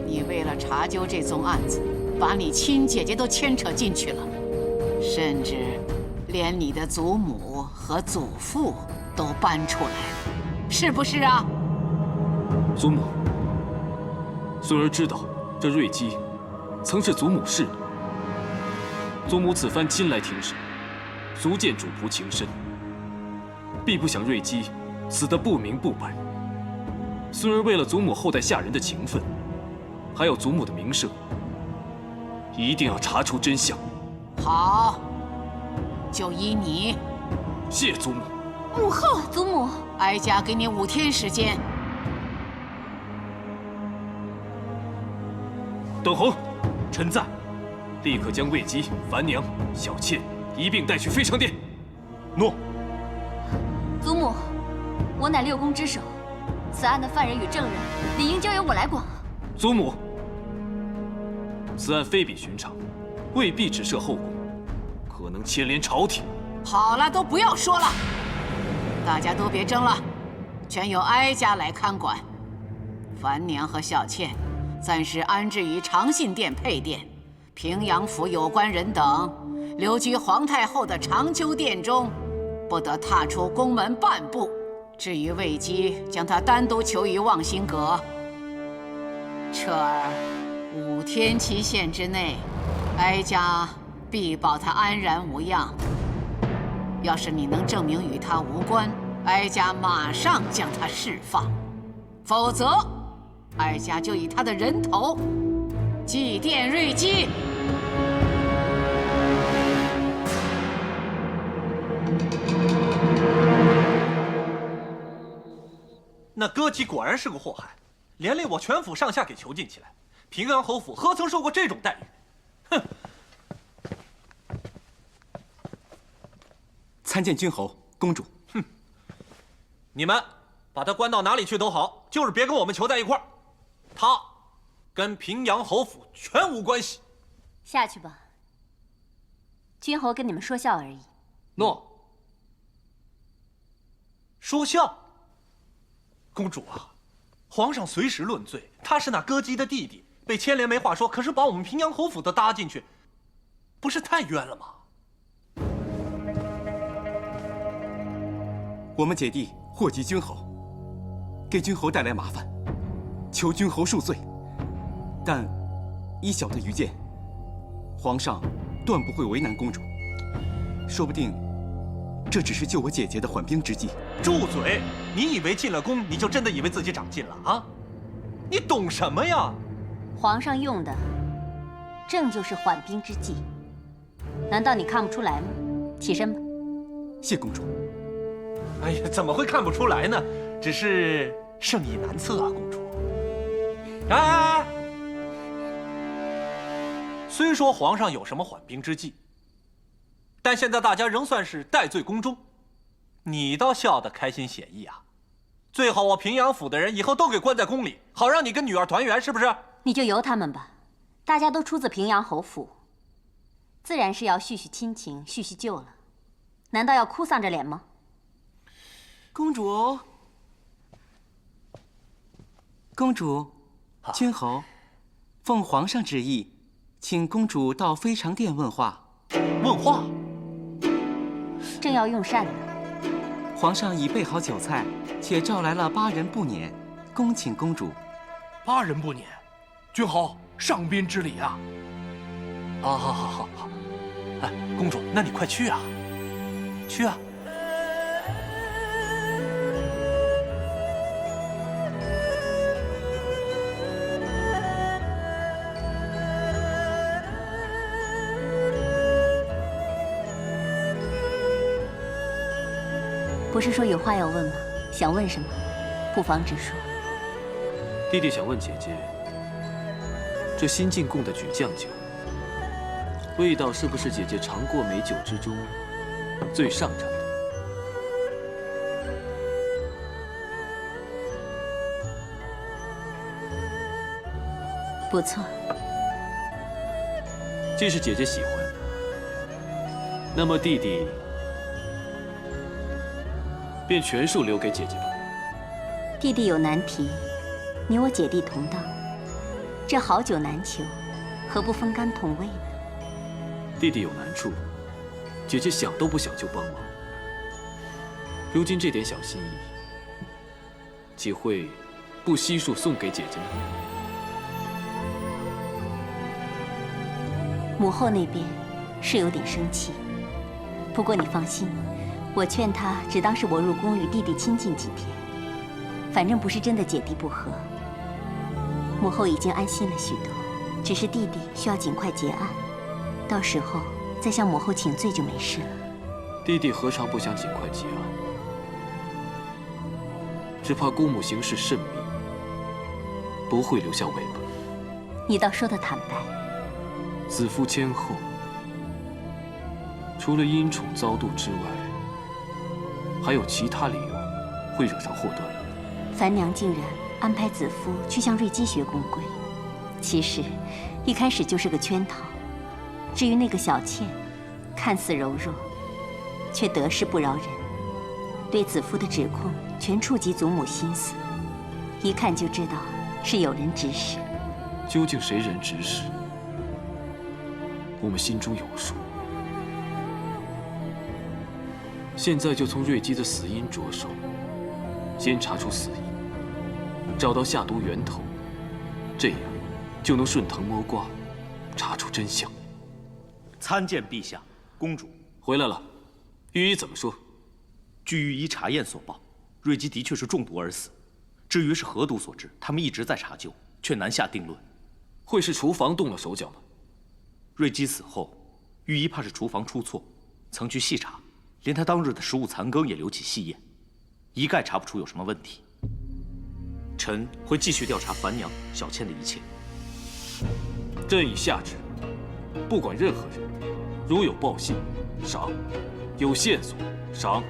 你为了查究这宗案子，把你亲姐姐都牵扯进去了，甚至连你的祖母和祖父都搬出来了，是不是啊？祖母，孙儿知道这瑞基曾是祖母侍女，祖母此番亲来听审，足见主仆情深，必不想瑞基死得不明不白。孙儿为了祖母后代下人的情分，还有祖母的名声，一定要查出真相。好，就依你。谢祖母。母后，祖母，哀家给你5天时间。邓弘，臣在。立刻将魏姬、樊娘、小妾一并带去非常殿。诺。祖母，我乃6宫之首，此案的犯人与证人理应交由我来管。祖母，此案非比寻常，未必只涉后宫，可能牵连朝廷。好了，都不要说了，大家都别争了，全由哀家来看管。樊娘和小妾暂时安置于长信殿配殿，平阳府有关人等留居皇太后的长秋殿中，不得踏出宫门半步。至于魏姬，将她单独囚于望星阁。彻儿，5天期限之内，哀家必保她安然无恙。要是你能证明与她无关，哀家马上将她释放；否则，哀家就以她的人头祭奠瑞基。那歌姬果然是个祸害，连累我全府上下给囚禁起来。平阳侯府何曾受过这种待遇？哼！参见君侯、公主。哼！你们把他关到哪里去都好，就是别跟我们囚在一块儿。他跟平阳侯府全无关系。下去吧。君侯跟你们说笑而已。诺。说笑。公主啊，皇上随时论罪，他是那歌姬的弟弟，被牵连没话说，可是把我们平阳侯府都搭进去，不是太冤了吗？我们姐弟祸及君侯，给君侯带来麻烦，求君侯恕罪。但依小的愚见，皇上断不会为难公主，说不定这只是救我姐姐的缓兵之计。住嘴！你以为进了宫，你就真的以为自己长进了啊？你懂什么呀？皇上用的正就是缓兵之计，难道你看不出来吗？起身吧。谢公主。哎呀，怎么会看不出来呢？只是圣意难测啊，公主。哎！虽说皇上有什么缓兵之计，但现在大家仍算是戴罪宫中，你倒笑得开心写意啊！最好我平阳府的人以后都给关在宫里，好让你跟女儿团圆，是不是？你就由他们吧，大家都出自平阳侯府，自然是要叙叙亲情，叙叙旧了。难道要哭丧着脸吗？公主，公主，君侯，奉皇上旨意，请公主到非常殿问话。问话？正要用膳呢。皇上已备好酒菜，且召来了8人不撵，恭请公主。8人不撵，君侯上宾之礼啊！好。哎，公主，那你快去啊，去啊！不是说有话要问吗？想问什么，不妨直说。弟弟想问姐姐，这新进贡的举酱酒，味道是不是姐姐尝过美酒之中最上乘的？不错。既是姐姐喜欢，那么弟弟便全数留给姐姐吧。弟弟有难题，你我姐弟同当，这好酒难求，何不分甘同味呢？弟弟有难处，姐姐想都不想就帮忙。如今这点小心意，岂会不悉数送给姐姐呢？母后那边是有点生气，不过你放心，我劝她只当是我入宫与弟弟亲近几天，反正不是真的姐弟不和。母后已经安心了许多，只是弟弟需要尽快结案，到时候再向母后请罪就没事了。弟弟何尝不想尽快结案？只怕姑母行事慎密，不会留下尾巴。你倒说得坦白。子夫谦厚，除了因宠遭妒之外，还有其他理由会惹上祸端。樊娘竟然安排子夫去向瑞姬学宫规，其实一开始就是个圈套。至于那个小倩，看似柔弱，却得势不饶人，对子夫的指控全触及祖母心思，一看就知道是有人指使。究竟谁人指使？我们心中有数。现在就从瑞姬的死因着手，先查出死因，找到下毒源头，这样就能顺藤摸瓜，查出真相。参见陛下，公主回来了。御医怎么说？据御医查验所报，瑞姬的确是中毒而死。至于是何毒所致，他们一直在查究，却难下定论。会是厨房动了手脚吗？瑞姬死后，御医怕是厨房出错，曾去细查，连他当日的食物残羹也留起细验，一概查不出有什么问题。臣会继续调查樊娘、小倩的一切。朕已下旨，不管任何人，如有报信，赏；有线索，赏；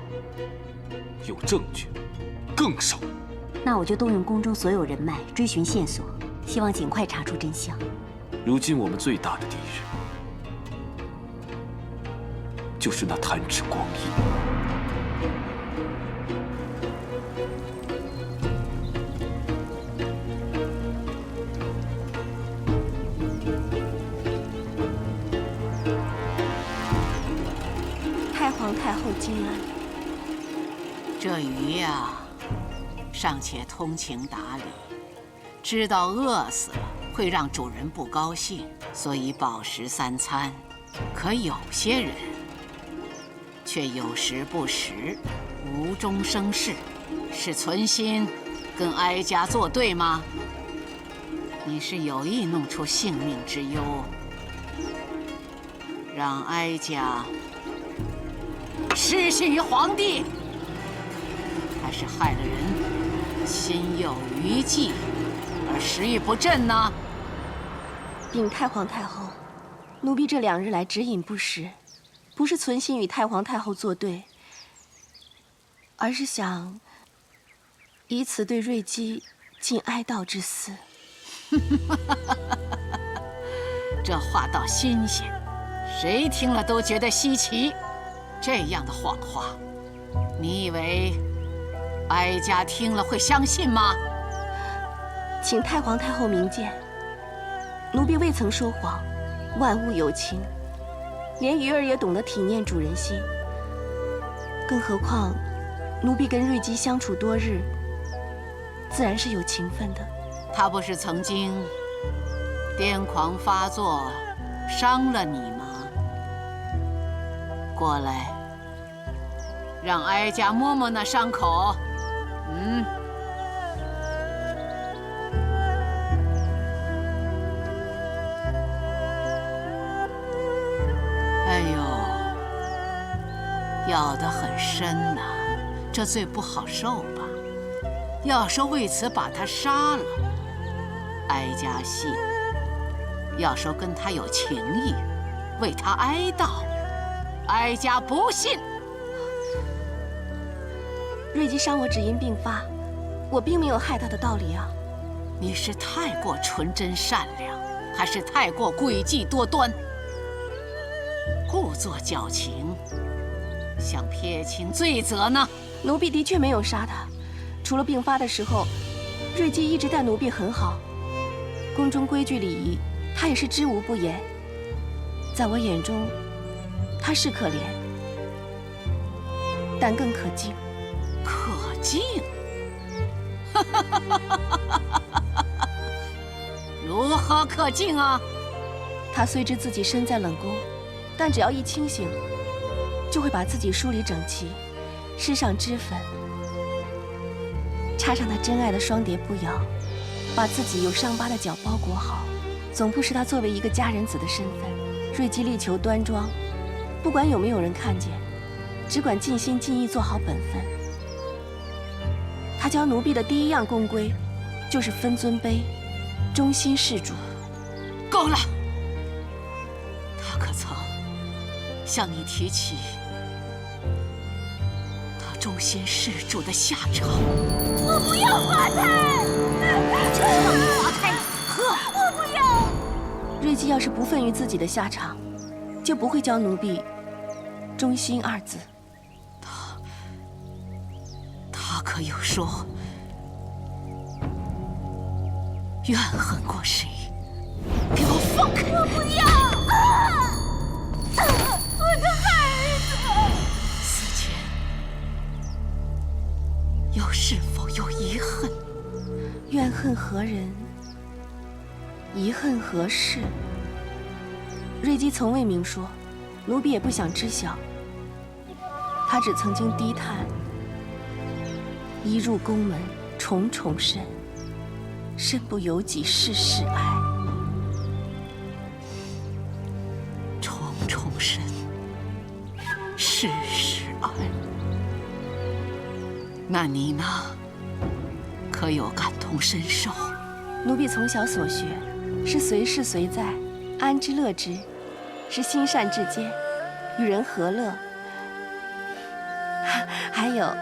有证据，更赏。那我就动用宫中所有人脉追寻线索，希望尽快查出真相。如今我们最大的敌人，就是那弹指光阴。太皇太后金安。这鱼呀，尚且通情达理，知道饿死了会让主人不高兴，所以饱食3餐。可有些人却有时不食，无中生事，是存心跟哀家作对吗？你是有意弄出性命之忧，让哀家失信于皇帝，还是害了人心有余悸而食欲不振呢？禀太皇太后，奴婢这2日来只饮不食，不是存心与太皇太后作对，而是想以此对瑞姬尽哀悼之思。这话倒新鲜，谁听了都觉得稀奇。这样的谎话，你以为哀家听了会相信吗？请太皇太后明鉴，奴婢未曾说谎，万物有情，连鱼儿也懂得体念主人心。更何况，奴婢跟瑞姬相处多日，自然是有情分的。他不是曾经癫狂发作，伤了你吗？过来，让哀家摸摸那伤口。哎呦，咬得很深呐，这罪不好受吧？要说为此把他杀了，哀家信；要说跟他有情谊，为他哀悼，哀家不信。瑞姬伤我只因病发，我并没有害她的道理啊。你是太过纯真善良，还是太过诡计多端？故作矫情，想撇清罪责呢？奴婢的确没有杀她，除了病发的时候，瑞姬一直待奴婢很好，宫中规矩礼仪，她也是知无不言。在我眼中，她是可怜，但更可敬。可敬？如何可敬啊？她虽知自己身在冷宫，但只要一清醒，就会把自己梳理整齐，施上脂粉，插上她珍爱的双蝶步摇，把自己有伤疤的脚包裹好，总不失她作为一个佳人子的身份。瑞姬力求端庄，不管有没有人看见，只管尽心尽意做好本分。她教奴婢的第一样宫规，就是分尊卑，忠心事主。够了！他可曾向你提起他忠心事主的下场？我不要滑胎！就是让你滑胎！喝！我不要！瑞姬要是不忿于自己的下场，就不会教奴婢忠心二字。他可有说怨恨过谁？给我放开！我不要！我的孩子！死前又是否有遗恨？怨恨何人？遗恨何事？瑞姬从未明说，奴婢也不想知晓。她只曾经低叹：一入宫门重重身，身不由己事事哀。重重身，事事哀。那你呢？可有感同身受？奴婢从小所学是随事随在，安之乐之，是心善至坚，与人和乐。还有，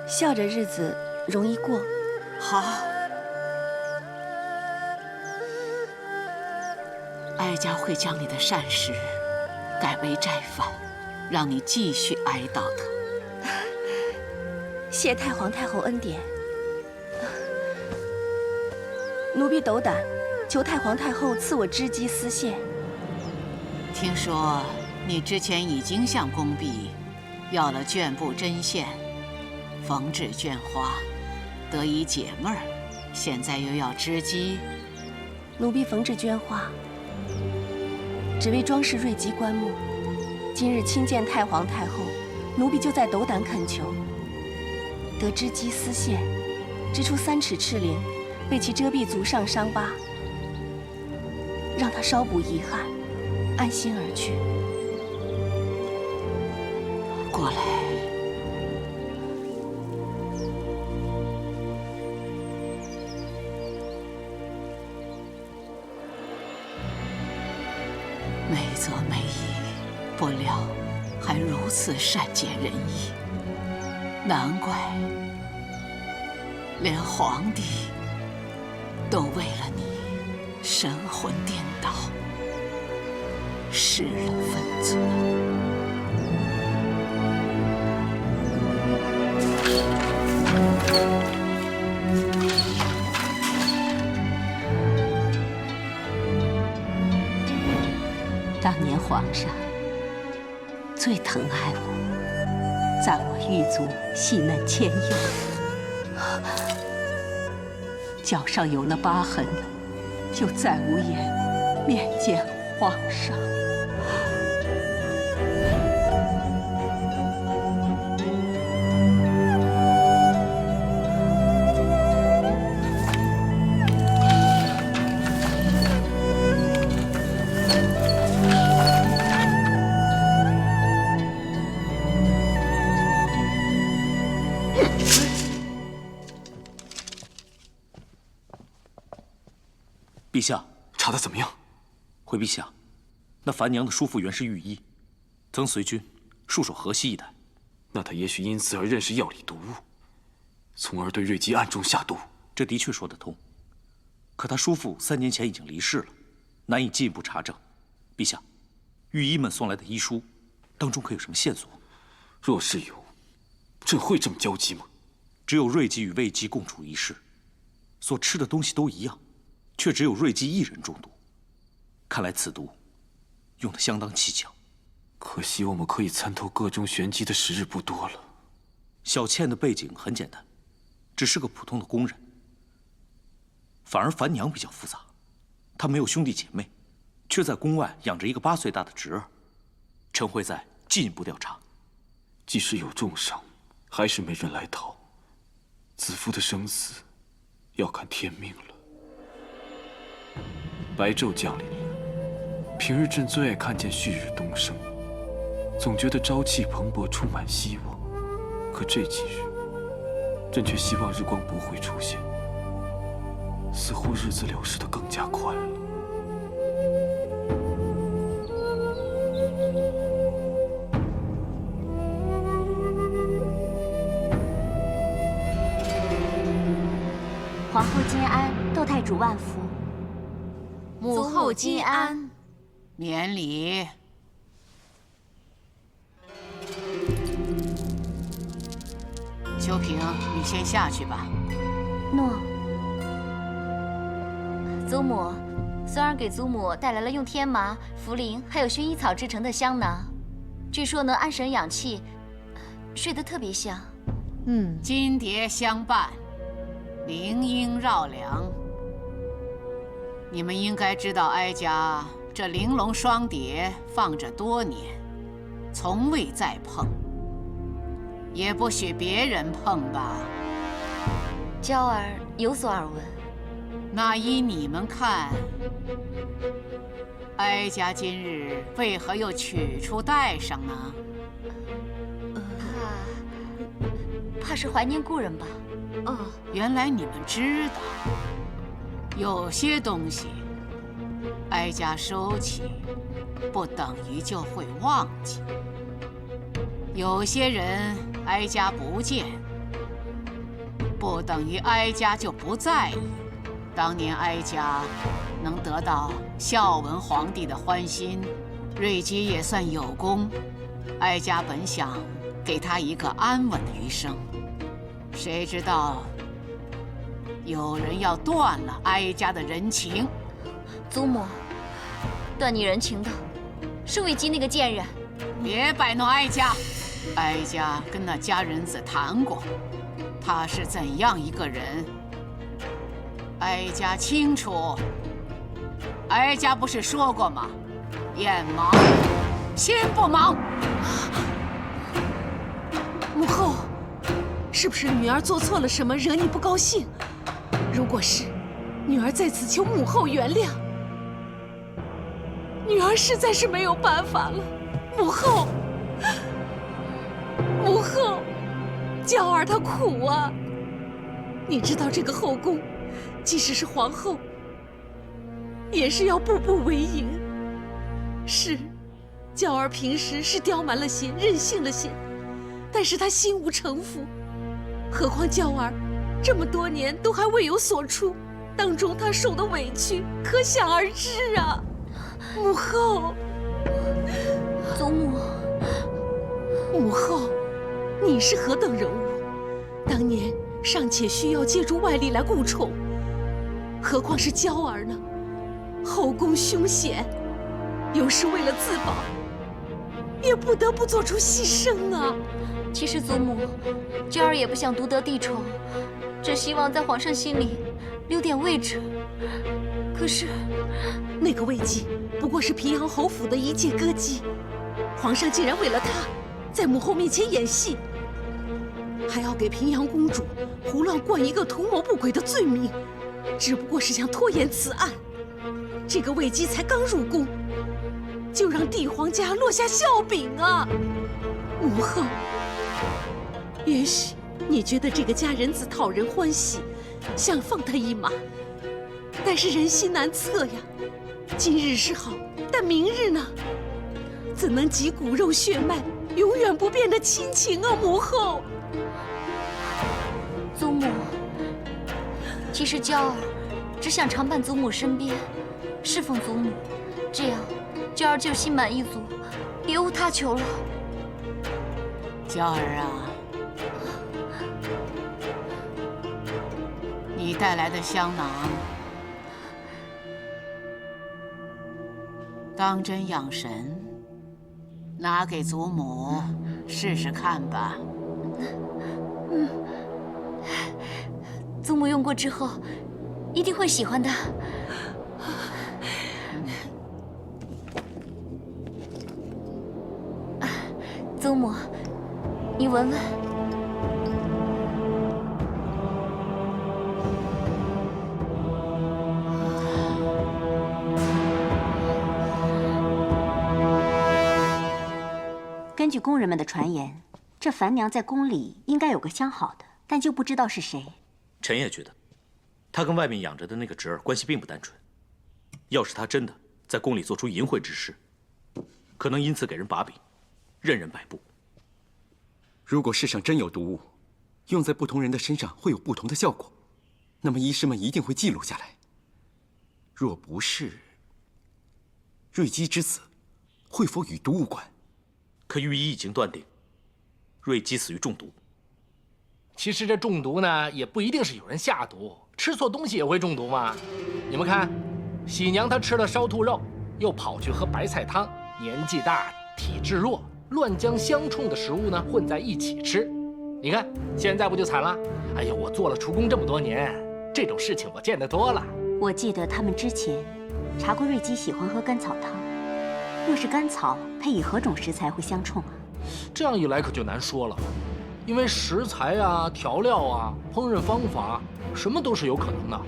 笑着日子容易过。好，哀家会将你的善事改为斋饭，让你继续哀悼他。谢太皇太后恩典。奴婢斗胆，求太皇太后赐我织机丝线。听说你之前已经向宫婢要了绢布针线，缝制绢花，得以解闷儿，现在又要织机。奴婢缝制绢花，只为装饰瑞姬棺木。今日亲见太皇太后，奴婢就在斗胆恳求，得织机丝线，织出3尺赤绫，为其遮蔽足上伤疤，让她稍补遗憾，安心而去。过来。美则美矣，不料还如此善解人意，难怪连皇帝都为了你神魂颠倒，失了分寸。当年皇上最疼爱我，在我狱卒细嫩纤幼，脚上有了疤痕，就再无颜面见皇上。陛下，查得怎么样？回陛下，那樊娘的叔父原是御医，曾随军戍守河西一带。那他也许因此而认识药理毒物，从而对瑞姬暗中下毒。这的确说得通。可他叔父3年前已经离世了，难以进一步查证。陛下，御医们送来的医书当中可有什么线索？若是有，朕会这么焦急吗？只有瑞吉与卫姬共处一室，所吃的东西都一样，却只有瑞姬一人中毒。看来此毒用得相当蹊跷。可惜我们可以参透个中玄机的时日不多了。小倩的背景很简单，只是个普通的工人。反而樊娘比较复杂，她没有兄弟姐妹，却在宫外养着一个8岁大的侄儿。臣会再进一步调查。即使有重伤，还是没人来讨。子夫的生死，要看天命了。白昼降临了，平日朕最爱看见旭日东升，总觉得朝气蓬勃，充满希望。可这几日，朕却希望日光不会出现，似乎日子流逝得更加快了。皇后金安，窦太主万福。母后金安，免礼。秋萍，你先下去吧。诺。祖母，孙儿给祖母带来了用天麻、茯苓还有薰衣草制成的香囊，据说能安神养气，睡得特别香。金蝶相伴，铃音绕梁。你们应该知道，哀家这玲珑双蝶放着多年，从未再碰，也不许别人碰吧。娇儿有所耳闻。那依你们看，哀家今日为何又取出带上呢？怕是怀念故人吧？原来你们知道，有些东西，哀家收起，不等于就会忘记；有些人，哀家不见，不等于哀家就不在意。当年哀家能得到孝文皇帝的欢心，瑞姬也算有功。哀家本想给他一个安稳的余生，谁知道有人要断了哀家的人情。祖母，断你人情的是卫姬那个贱人。别摆弄哀家，哀家跟那佳人子谈过，他是怎样一个人，哀家清楚。哀家不是说过吗？眼盲，心不盲。母后，是不是女儿做错了什么，惹你不高兴？如果是，女儿在此求母后原谅。女儿实在是没有办法了，母后，母后，娇儿她苦啊。你知道这个后宫，即使是皇后，也是要步步为营。是，娇儿平时是刁蛮了些，任性了些，但是她心无城府。何况娇儿这么多年都还未有所出，当中她受的委屈可想而知啊。母后，祖母，母后，你是何等人物？当年尚且需要借助外力来顾宠，何况是娇儿呢？后宫凶险，有时为了自保，也不得不做出牺牲啊。其实祖母，娇儿也不想独得帝宠，只希望在皇上心里留点位置。可是，那个卫姬不过是平阳侯府的一介歌姬，皇上竟然为了她，在母后面前演戏，还要给平阳公主胡乱冠一个图谋不轨的罪名，只不过是想拖延此案。这个卫姬才刚入宫，就让帝皇家落下笑柄啊！母后，也许你觉得这个佳人子讨人欢喜，想放她一马，但是人心难测呀。今日是好，但明日呢？怎能集骨肉血脉，永远不变的亲情啊，母后！祖母，其实娇儿只想常伴祖母身边，侍奉祖母，这样娇儿就心满意足，别无他求了。娇儿啊，你带来的香囊，当真养神，拿给祖母试试看吧。祖母用过之后，一定会喜欢的。祖母，你闻闻。根据工人们的传言，这樊娘在宫里应该有个相好的，但就不知道是谁。臣也觉得，她跟外面养着的那个侄儿关系并不单纯。要是她真的在宫里做出淫秽之事，可能因此给人把柄，任人摆布。如果世上真有毒物，用在不同人的身上会有不同的效果，那么医师们一定会记录下来。若不是，瑞姬之死会否与毒无关？可御医已经断定，瑞姬死于中毒。其实这中毒呢，也不一定是有人下毒，吃错东西也会中毒嘛。你们看，喜娘她吃了烧兔肉，又跑去喝白菜汤，年纪大，体质弱，乱将相冲的食物呢混在一起吃。你看现在不就惨了？哎呀，我做了厨工这么多年，这种事情我见得多了。我记得他们之前查过瑞姬喜欢喝甘草汤，若是甘草配以何种食材会相冲啊？这样一来可就难说了，因为食材啊、调料啊、烹饪方法，什么都是有可能的。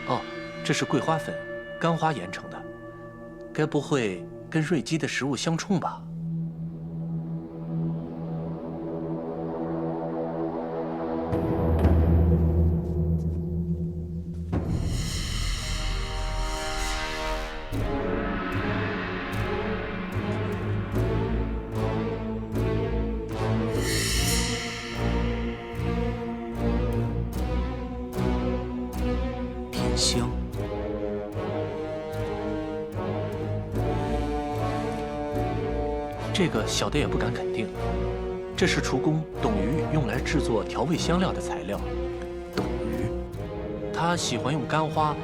哦，这是桂花粉，干花研成的，该不会跟瑞姬的食物相冲吧？甜香。这个小的也不敢肯定，这是厨工董鱼用来制作调味香料的材料。董鱼，他喜欢用干花、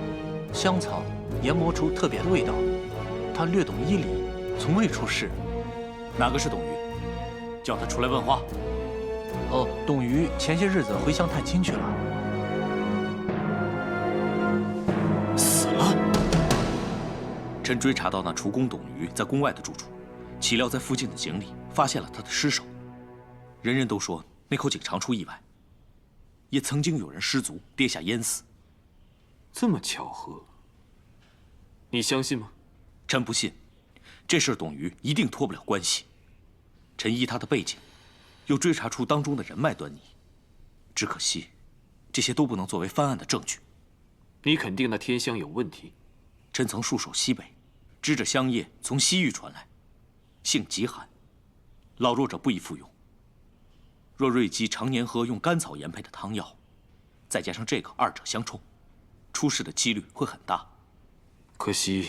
香草研磨出特别的味道。他略懂医理，从未出事。哪个是董鱼？叫他出来问话。哦，董鱼前些日子回乡探亲去了。死了。臣追查到那厨工董鱼在宫外的住处。岂料在附近的井里发现了他的尸首，人人都说那口井常出意外，也曾经有人失足跌下淹死。这么巧合，你相信吗？臣不信，这事董鱼一定脱不了关系。臣依他的背景，又追查出当中的人脉端倪，只可惜，这些都不能作为翻案的证据。你肯定那天香有问题？臣曾戍守西北，知这香液从西域传来。性极寒，老弱者不宜服用。若瑞姬常年喝用甘草研配的汤药，再加上这个二者相冲，出事的几率会很大。可惜，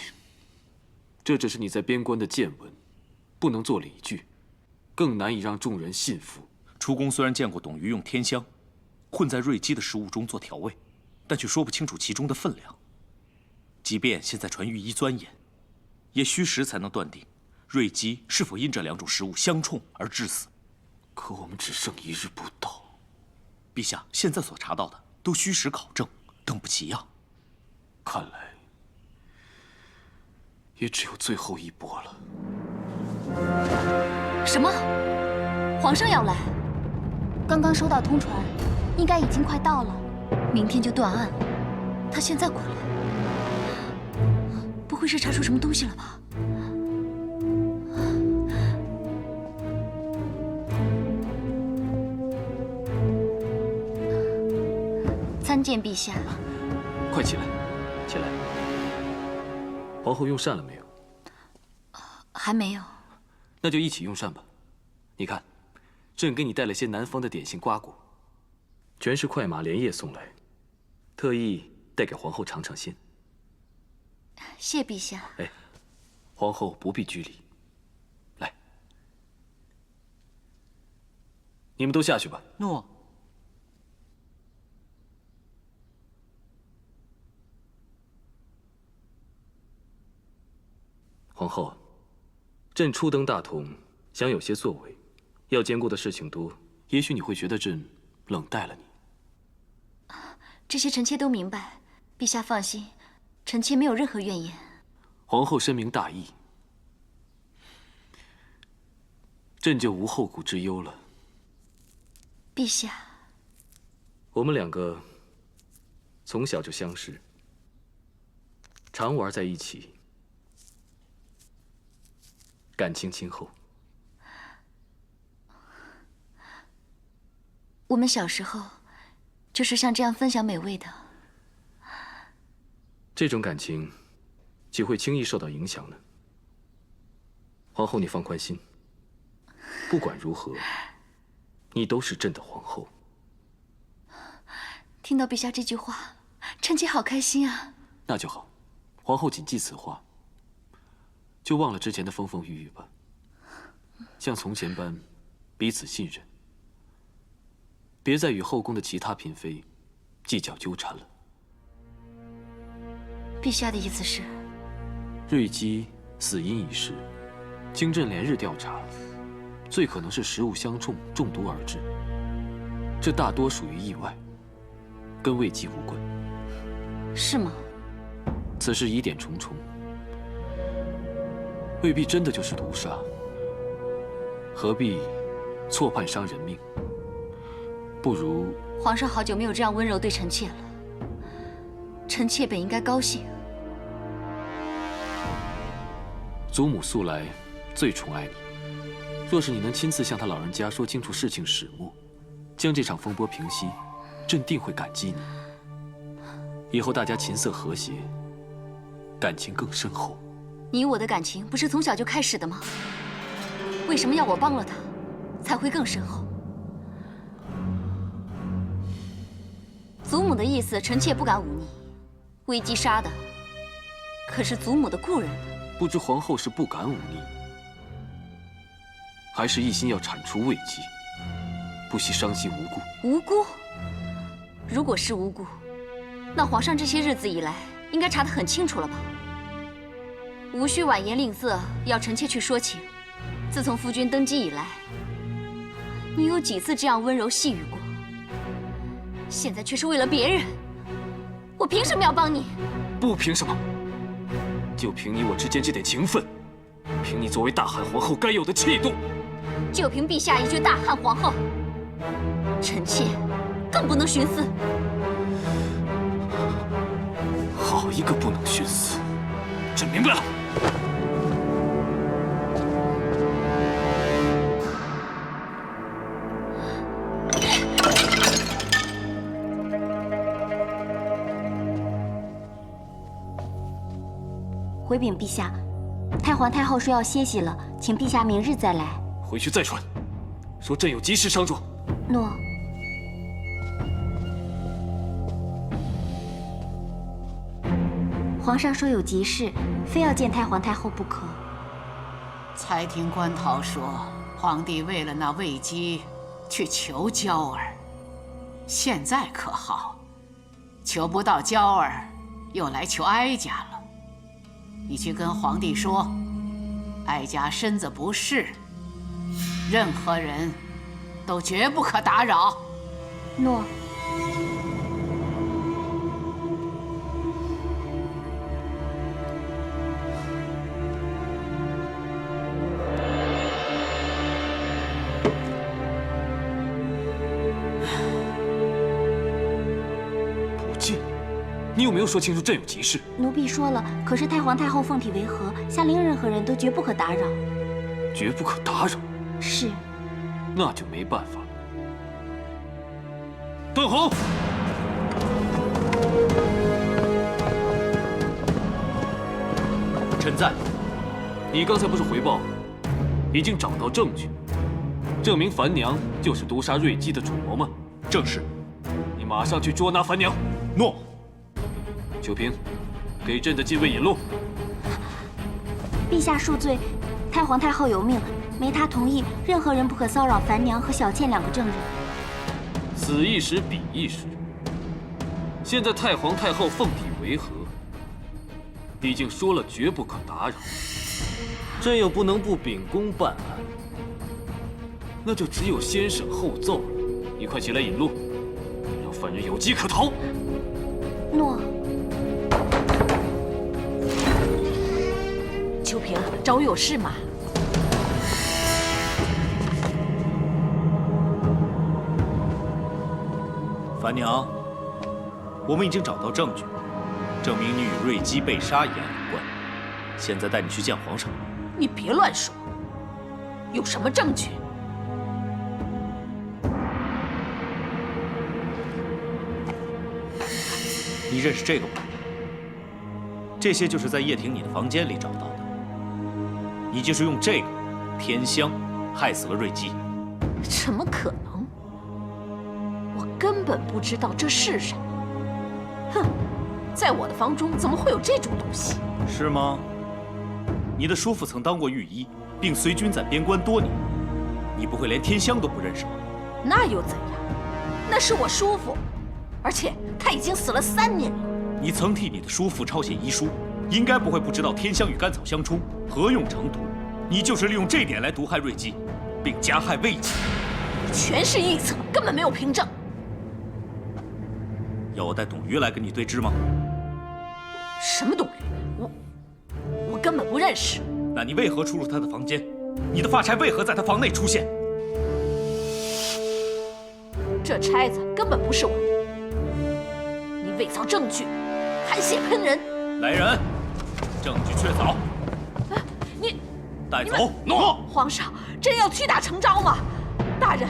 这只是你在边关的见闻，不能做理据，更难以让众人信服。厨工虽然见过董鱼用天香混在瑞姬的食物中做调味，但却说不清楚其中的分量。即便现在传御医钻研，也需时才能断定。瑞姬是否因这两种食物相冲而致死？可我们只剩1日不到。陛下，现在所查到的都虚实考证，等不及呀。看来也只有最后一搏了。什么？皇上要来？刚刚收到通传，应该已经快到了，明天就断案了。他现在过来，不会是查出什么东西了吧？参见陛下。快起来，起来。皇后用膳了没有？还没有。那就一起用膳吧。你看，朕给你带了些南方的点心瓜果，全是快马连夜送来，特意带给皇后尝尝鲜。谢陛下。哎，皇后不必拘礼。来，你们都下去吧。诺。皇后，朕初登大同，想有些作为，要兼顾的事情多，也许你会觉得朕冷待了你。这些臣妾都明白，陛下放心，臣妾没有任何怨言。皇后深明大义，朕就无后顾之忧了。陛下，我们两个从小就相识，常玩在一起，感情亲厚。我们小时候就是像这样分享美味的。这种感情岂会轻易受到影响呢？皇后，你放宽心，不管如何，你都是朕的皇后。听到陛下这句话，臣妾好开心啊！那就好，皇后谨记此话，就忘了之前的风风雨雨吧，像从前般彼此信任，别再与后宫的其他嫔妃计较纠缠了。陛下的意思是，瑞姬死因一事，经朕连日调查，最可能是食物相冲中毒而致，这大多属于意外，跟魏姬无关。是吗？此事疑点重重，未必真的就是毒杀，何必错判伤人命？不如皇上好久没有这样温柔对臣妾了，臣妾本应该高兴。祖母素来最宠爱你，若是你能亲自向他老人家说清楚事情始末，将这场风波平息，朕定会感激你。以后大家琴瑟和谐，感情更深厚。你我的感情不是从小就开始的吗？为什么要我帮了他，才会更深厚？祖母的意思，臣妾不敢忤逆。魏姬杀的可是祖母的故人呢。不知皇后是不敢忤逆，还是一心要铲除魏姬，不惜伤及无辜？无辜？如果是无辜，那皇上这些日子以来应该查得很清楚了吧？无需婉言吝啬，要臣妾去说情。自从夫君登基以来，你有几次这样温柔细语过？现在却是为了别人，我凭什么要帮你？不凭什么，就凭你我之间这点情分，凭你作为大汉皇后该有的气度，就凭陛下一句大汉皇后，臣妾更不能徇私。好一个不能徇私！朕明白了。回禀陛下，太皇太后说要歇息了，请陛下明日再来。回去再传，说朕有急事商状。诺。皇上说有急事，非要见太皇太后不可。才听关陶说，皇帝为了那魏姬去求娇儿，现在可好，求不到娇儿，又来求哀家了。你去跟皇帝说，哀家身子不适，任何人都绝不可打扰。诺。你有没有说清楚朕有急事？奴婢说了，可是太皇太后凤体为和，下令任何人都绝不可打扰。绝不可打扰。是。那就没办法了。段宏，臣在。你刚才不是回报，已经找到证据，证明樊娘就是毒杀瑞姬的主谋吗？正是。你马上去捉拿樊娘。诺。秋萍，给朕的禁卫引路。陛下恕罪，太皇太后有命，没他同意，任何人不可骚扰樊娘和小倩2个证人。此一时彼一时。现在太皇太后奉体为和，毕竟说了绝不可打扰，朕又不能不秉公办案，那就只有先审后奏了。你快起来引路，让犯人有机可逃。诺。秋萍，找我有事吗？樊娘，我们已经找到证据，证明你与瑞姬被杀一案有关。现在带你去见皇上。你别乱说，有什么证据？你认识这个吗？这些就是在叶婷你的房间里找到的。你就是用这个天香害死了瑞姬。怎么可能？我根本不知道这是什么。哼，在我的房中怎么会有这种东西？是吗？你的叔父曾当过御医，并随军在边关多年，你不会连天香都不认识吗？那又怎样？那是我叔父，而且他已经死了3年了。你曾替你的叔父抄写遗书，应该不会不知道天香与甘草相冲，合用成毒。你就是利用这点来毒害瑞姬，并加害魏姬。全是臆测，根本没有凭证。要我带董瑜来跟你对质吗？什么董瑜？我根本不认识。那你为何出入他的房间？你的发钗为何在他房内出现？这钗子根本不是我的。你伪造证据，含血喷人。来人，证据确凿。你带走。诺。皇上真要屈打成招吗？大人，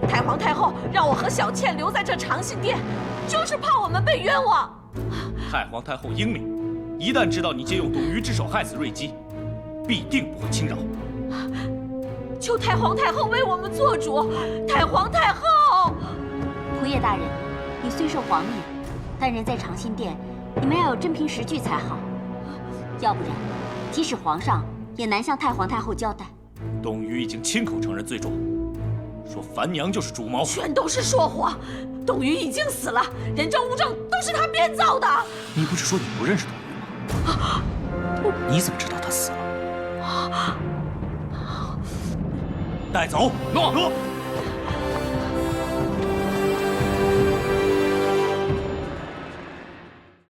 太皇太后让我和小倩留在这长信殿，就是怕我们被冤枉。太皇太后英明，一旦知道你借用董瑜之手害死瑞姬，必定不会轻饶。求太皇太后为我们做主。太皇太后，仆夜大人，你虽受皇命，但人在长信殿，你们要有真凭实据才好，要不然，即使皇上也难向太皇太后交代。董瑜已经亲口承认罪状，说樊娘就是主谋，全都是说谎。董瑜已经死了，人证物证都是他编造的。你不是说你不认识董瑜吗？你怎么知道他死了？带走。诺。